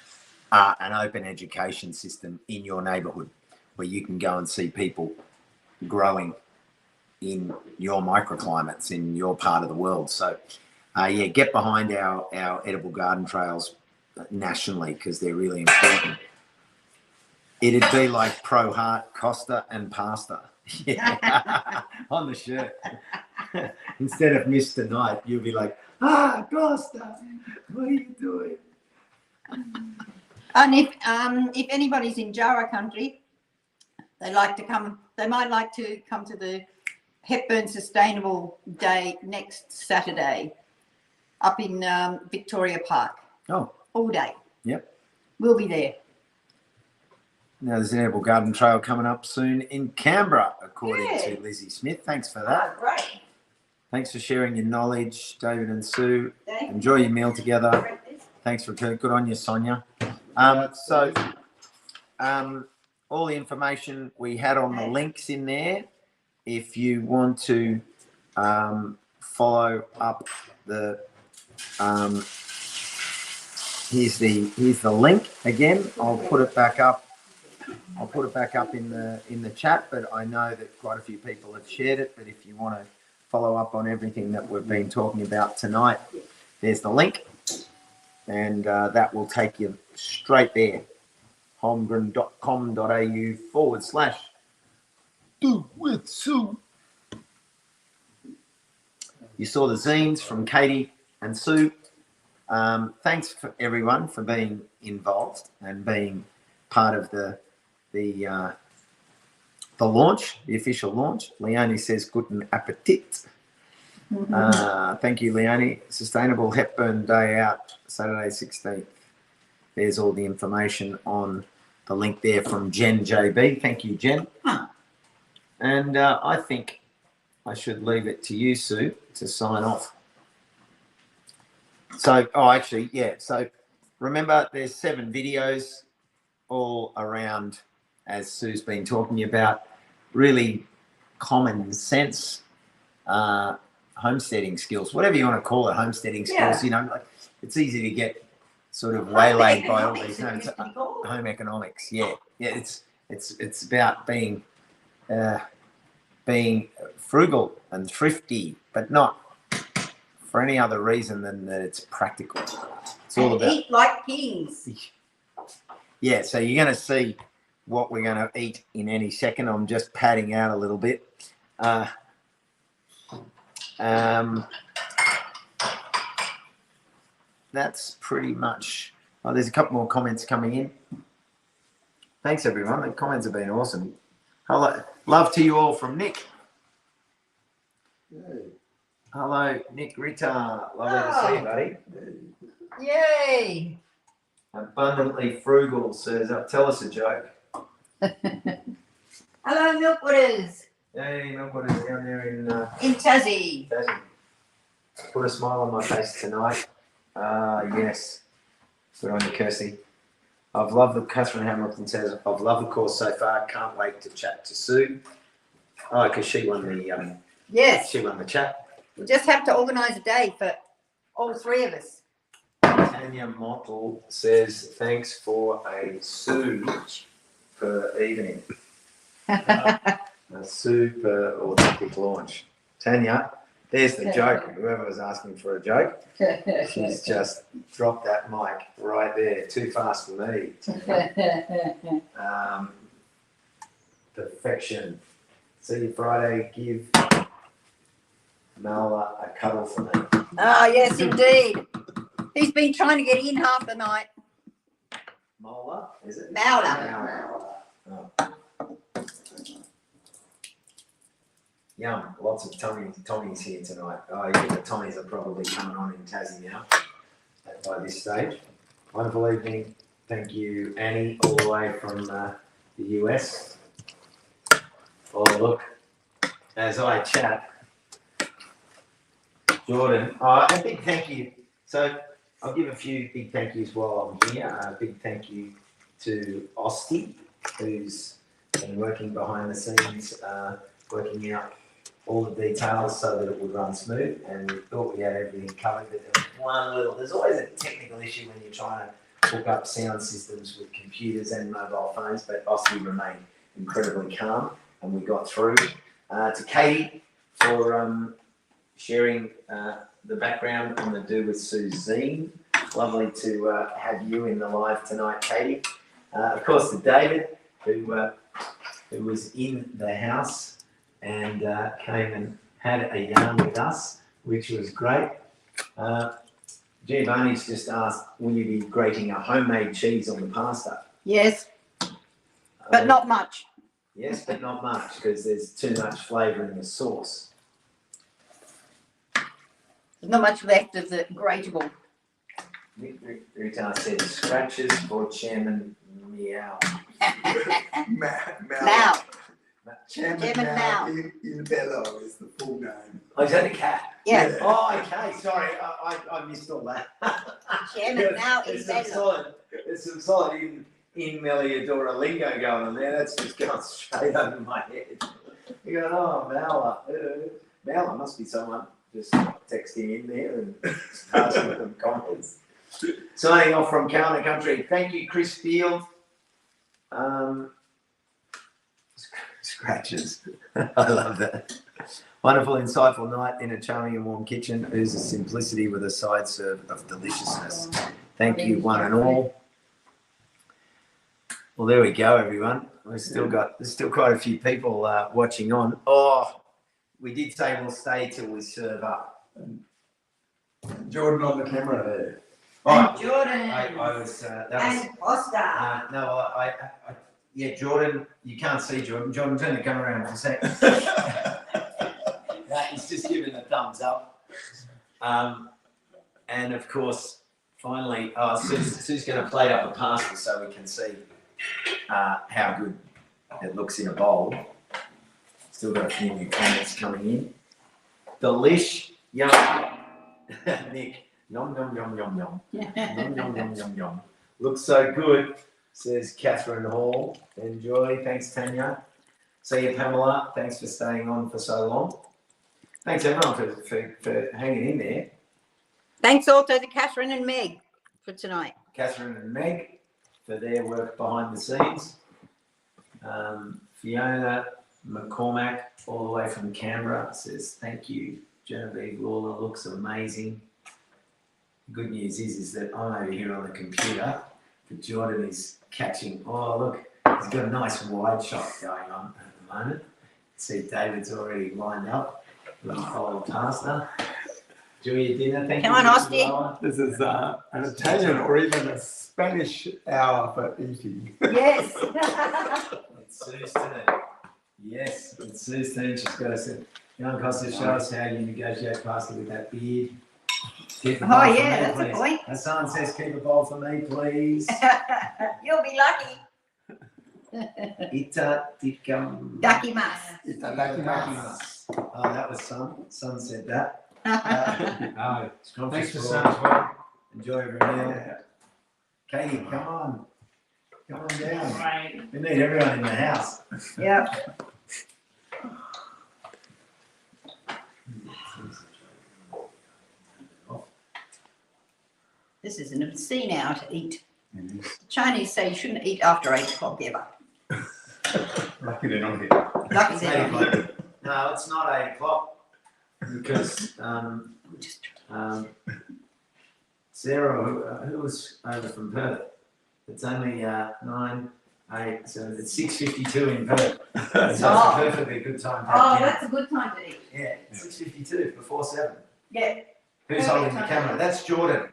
are an open education system in your neighbourhood where you can go and see people growing in your microclimates in your part of the world. So get behind our Edible Garden Trails nationally, because they're really important. It'd be like Pro Heart, Costa and Pasta. Yeah. On the shirt. Instead of Mr. Knight, you'll be like, Costa, what are you doing? And if anybody's in Jarrah country, they might like to come to the Hepburn Sustainable Day next Saturday up in Victoria Park. Oh. All day. Yep. We'll be there. Now there's an Edible Garden Trail coming up soon in Canberra, according to Lizzie Smith. Thanks for that. Oh, great. Thanks for sharing your knowledge, David and Sue. Enjoy your meal together. Thanks for good on you, Sonia. All the information we had on the links in there. If you want to follow up the here's the link again. I'll put it back up. In the chat, but I know that quite a few people have shared it. But if you want to follow up on everything that we've been talking about tonight, there's the link, and that will take you straight there. holmgren.com.au/do with Sue. You saw the zines from Katie and Sue. Thanks for everyone for being involved and being part of the launch, the official launch. Leonie says guten appetit. Thank you, Leonie. Sustainable Hepburn Day Out, Saturday 16th. There's all the information on the link there from Jen JB. Thank you, Jen. And I think I should leave it to you, Sue, to sign off. So, so remember there's 7 videos all around, as Sue's been talking about, really common sense homesteading skills, whatever you want to call it, homesteading skills. You know, like, it's easy to get sort of waylaid by all these terms. Home economics, it's about being frugal and thrifty, but not for any other reason than that it's practical. It's all about eat like kings. Yeah, so you're going to see what we're going to eat in any second. I'm just padding out a little bit. That's pretty much... Oh, there's a couple more comments coming in. Thanks, everyone. The comments have been awesome. Hello. Love to you all from Nick. Yay. Hello, Nick Ritter. Lovely to see you, buddy. Yay. Abundantly Frugal says, tell us a joke. Hello, Milkwooders. Hey, Milkwood is down there In Tassie. Tassie. Put a smile on my face tonight. Yes. Good on you, Kirsty. I've loved the Catherine Hamilton says, I've loved the course so far. Can't wait to chat to Sue. Oh, because she won the Yes, she won the chat. we just have to organise a day for all three of us. Tanya Mottle says, thanks for a Sue per evening. A super authentic launch. Tanya, there's the joke. Whoever was asking for a joke, she's just dropped that mic right there. Too fast for me. Perfection. See you Friday. Give Mala a cuddle for me. Ah, yes, indeed. He's been trying to get in half the night. Mola, is it? Mala. Oh. Yum, lots of Tommies here tonight. Oh, yeah, the Tommies are probably coming on in Tassie now by this stage. Wonderful evening. Thank you, Annie, all the way from the US. Oh, look, as I chat, Jordan, a big thank you. So I'll give a few big thank yous while I'm here. A big thank you to Osti, who's been working behind the scenes, working out all the details so that it would run smooth, and we thought we had everything covered, but there's always a technical issue when you're trying to hook up sound systems with computers and mobile phones, but Osti remained incredibly calm, and we got through. To Katie for sharing the background on the Do With Sue zine. Lovely to have you in the live tonight, Katie. Of course, to David, who was in the house and came and had a yarn with us, which was great. Giovanni's just asked, will you be grating a homemade cheese on the pasta? Yes, but not much. Yes, but not much, because there's too much flavour in the sauce. There's not much left of the grateable. Rita said, scratches for Chairman Meow. Now, Chairman Chairman Mao Mao. in Bello is the full name. Oh, is that a cat? yeah, Oh, okay, sorry, I missed all that. Chairman now is There's some solid in Melliodora lingo going on there. That's just gone straight over my head. You go, oh, Mala. Mala must be someone just texting in there and asking them comments. Signing off from Kawana Country. Thank you, Chris Field. Scratches. I love that. Wonderful, insightful night in a charming and warm kitchen. There's a simplicity with a side serve of deliciousness. Thank you, one and all. Well, there we go, everyone. There's still quite a few people watching on. Oh, we did say we'll stay till we serve up. Jordan on the camera there. and Jordan, I was that and was Costa. no, yeah, Jordan. You can't see Jordan. Jordan, turn the camera around for a second. He's just giving a thumbs up. And of course, finally, Sue's going to plate up a pasta so we can see how good it looks in a bowl. Still got a few new comments coming in. Delish, yum. Nick, yum, yum, yum, yum, yum. Yum, yum, yum, yum, yum. Looks so good, says Catherine Hall. Enjoy. Thanks, Tanya. See you, Pamela. Thanks for staying on for so long. Thanks, everyone, for hanging in there. Thanks also to Catherine and Meg for tonight. Catherine and Meg for their work behind the scenes. Fiona McCormack, all the way from Canberra, says thank you. Genevieve Lawler looks amazing. The good news is that I'm over here on the computer, but Jordan is catching. Oh, look, he's got a nice wide shot going on at the moment. See, David's already lined up with a whole pasta. Enjoy your dinner. Thank you. Come on, Osti. This is an Italian or even a Spanish hour for eating. Yes. It's Sue's turn. Yes, it's Sue's turn. She's got to say, Young Costa, show us how you negotiate pasta with that beard. Keep a bowl Oh for yeah, me, that's a please. point. Hassan says, keep a bowl for me, please. You'll be lucky. Ita tikam. Ducky mas. Itadakimasu. Oh, that was Sun. Sun said that. Oh, Thanks for Sun as well. Enjoy every meal. Katie, come on. Come on down. Right. We need everyone in the house. Yep. This is an obscene hour to eat. The Chinese say you shouldn't eat after 8 o'clock ever. Lucky they're not here. Lucky It's they're 8 not here. o'clock. No, it's not 8 o'clock because Sarah, who was over from Perth, it's only 9, 8, so it's 6:52 in Perth. So it's a perfectly good time to have Oh, dinner. that's a good time to eat. Yeah, 6:52 before 7. Yeah. Who's Perfect holding the time. camera? That's Jordan.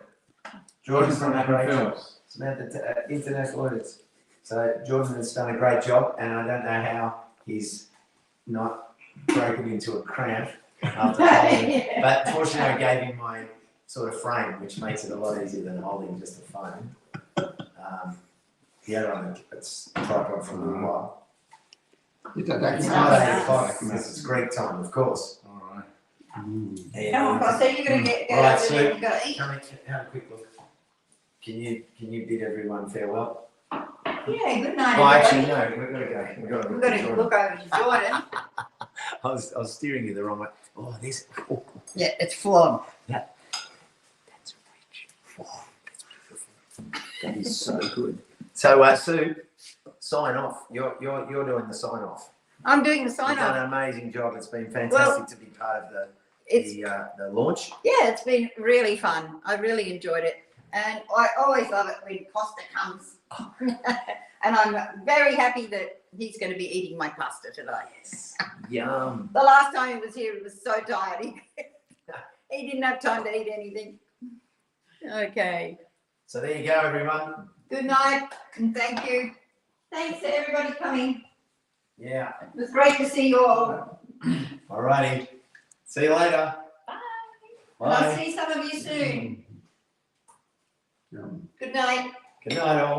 Jordan's done a great job. Films. Samantha, international audits. So Jordan has done a great job, and I don't know how he's not broken into a cramp after holding it. But fortunately, I gave him my sort of frame, which makes it a lot easier than holding just a phone. He had it on its tripod for a little while. You don't It's actually not Nice. 8 o'clock because it's Greek time, of course. All right. And, Come on, Costa, you're going to get All right, over so- there and go eat. Can we have a quick look? Can you bid everyone farewell? Yeah, good night, Oh, everybody. actually, no. We've got to go. We've got to We've look got at to Jordan. look over to Jordan. I was steering you the wrong way. Oh, this. Oh, Yeah, it's flawed. that's rich. Wow, that's beautiful. That is so good. So, Sue, sign off. You're doing the sign off. I'm doing the You've sign done off. an amazing job. It's been fantastic to be part of It's the launch. Yeah, it's been really fun. I really enjoyed it. And I always love it when Costa comes. And I'm very happy that he's going to be eating my pasta tonight. Yum. The last time he was here, he was so tired. He didn't have time to eat anything. Okay. So there you go, everyone. Good night and thank you. Thanks to everybody coming. Yeah. It was great to see you all. Alrighty. See you later. Bye. And I'll Bye. see some of you soon. Yeah. Good night. Good night, all.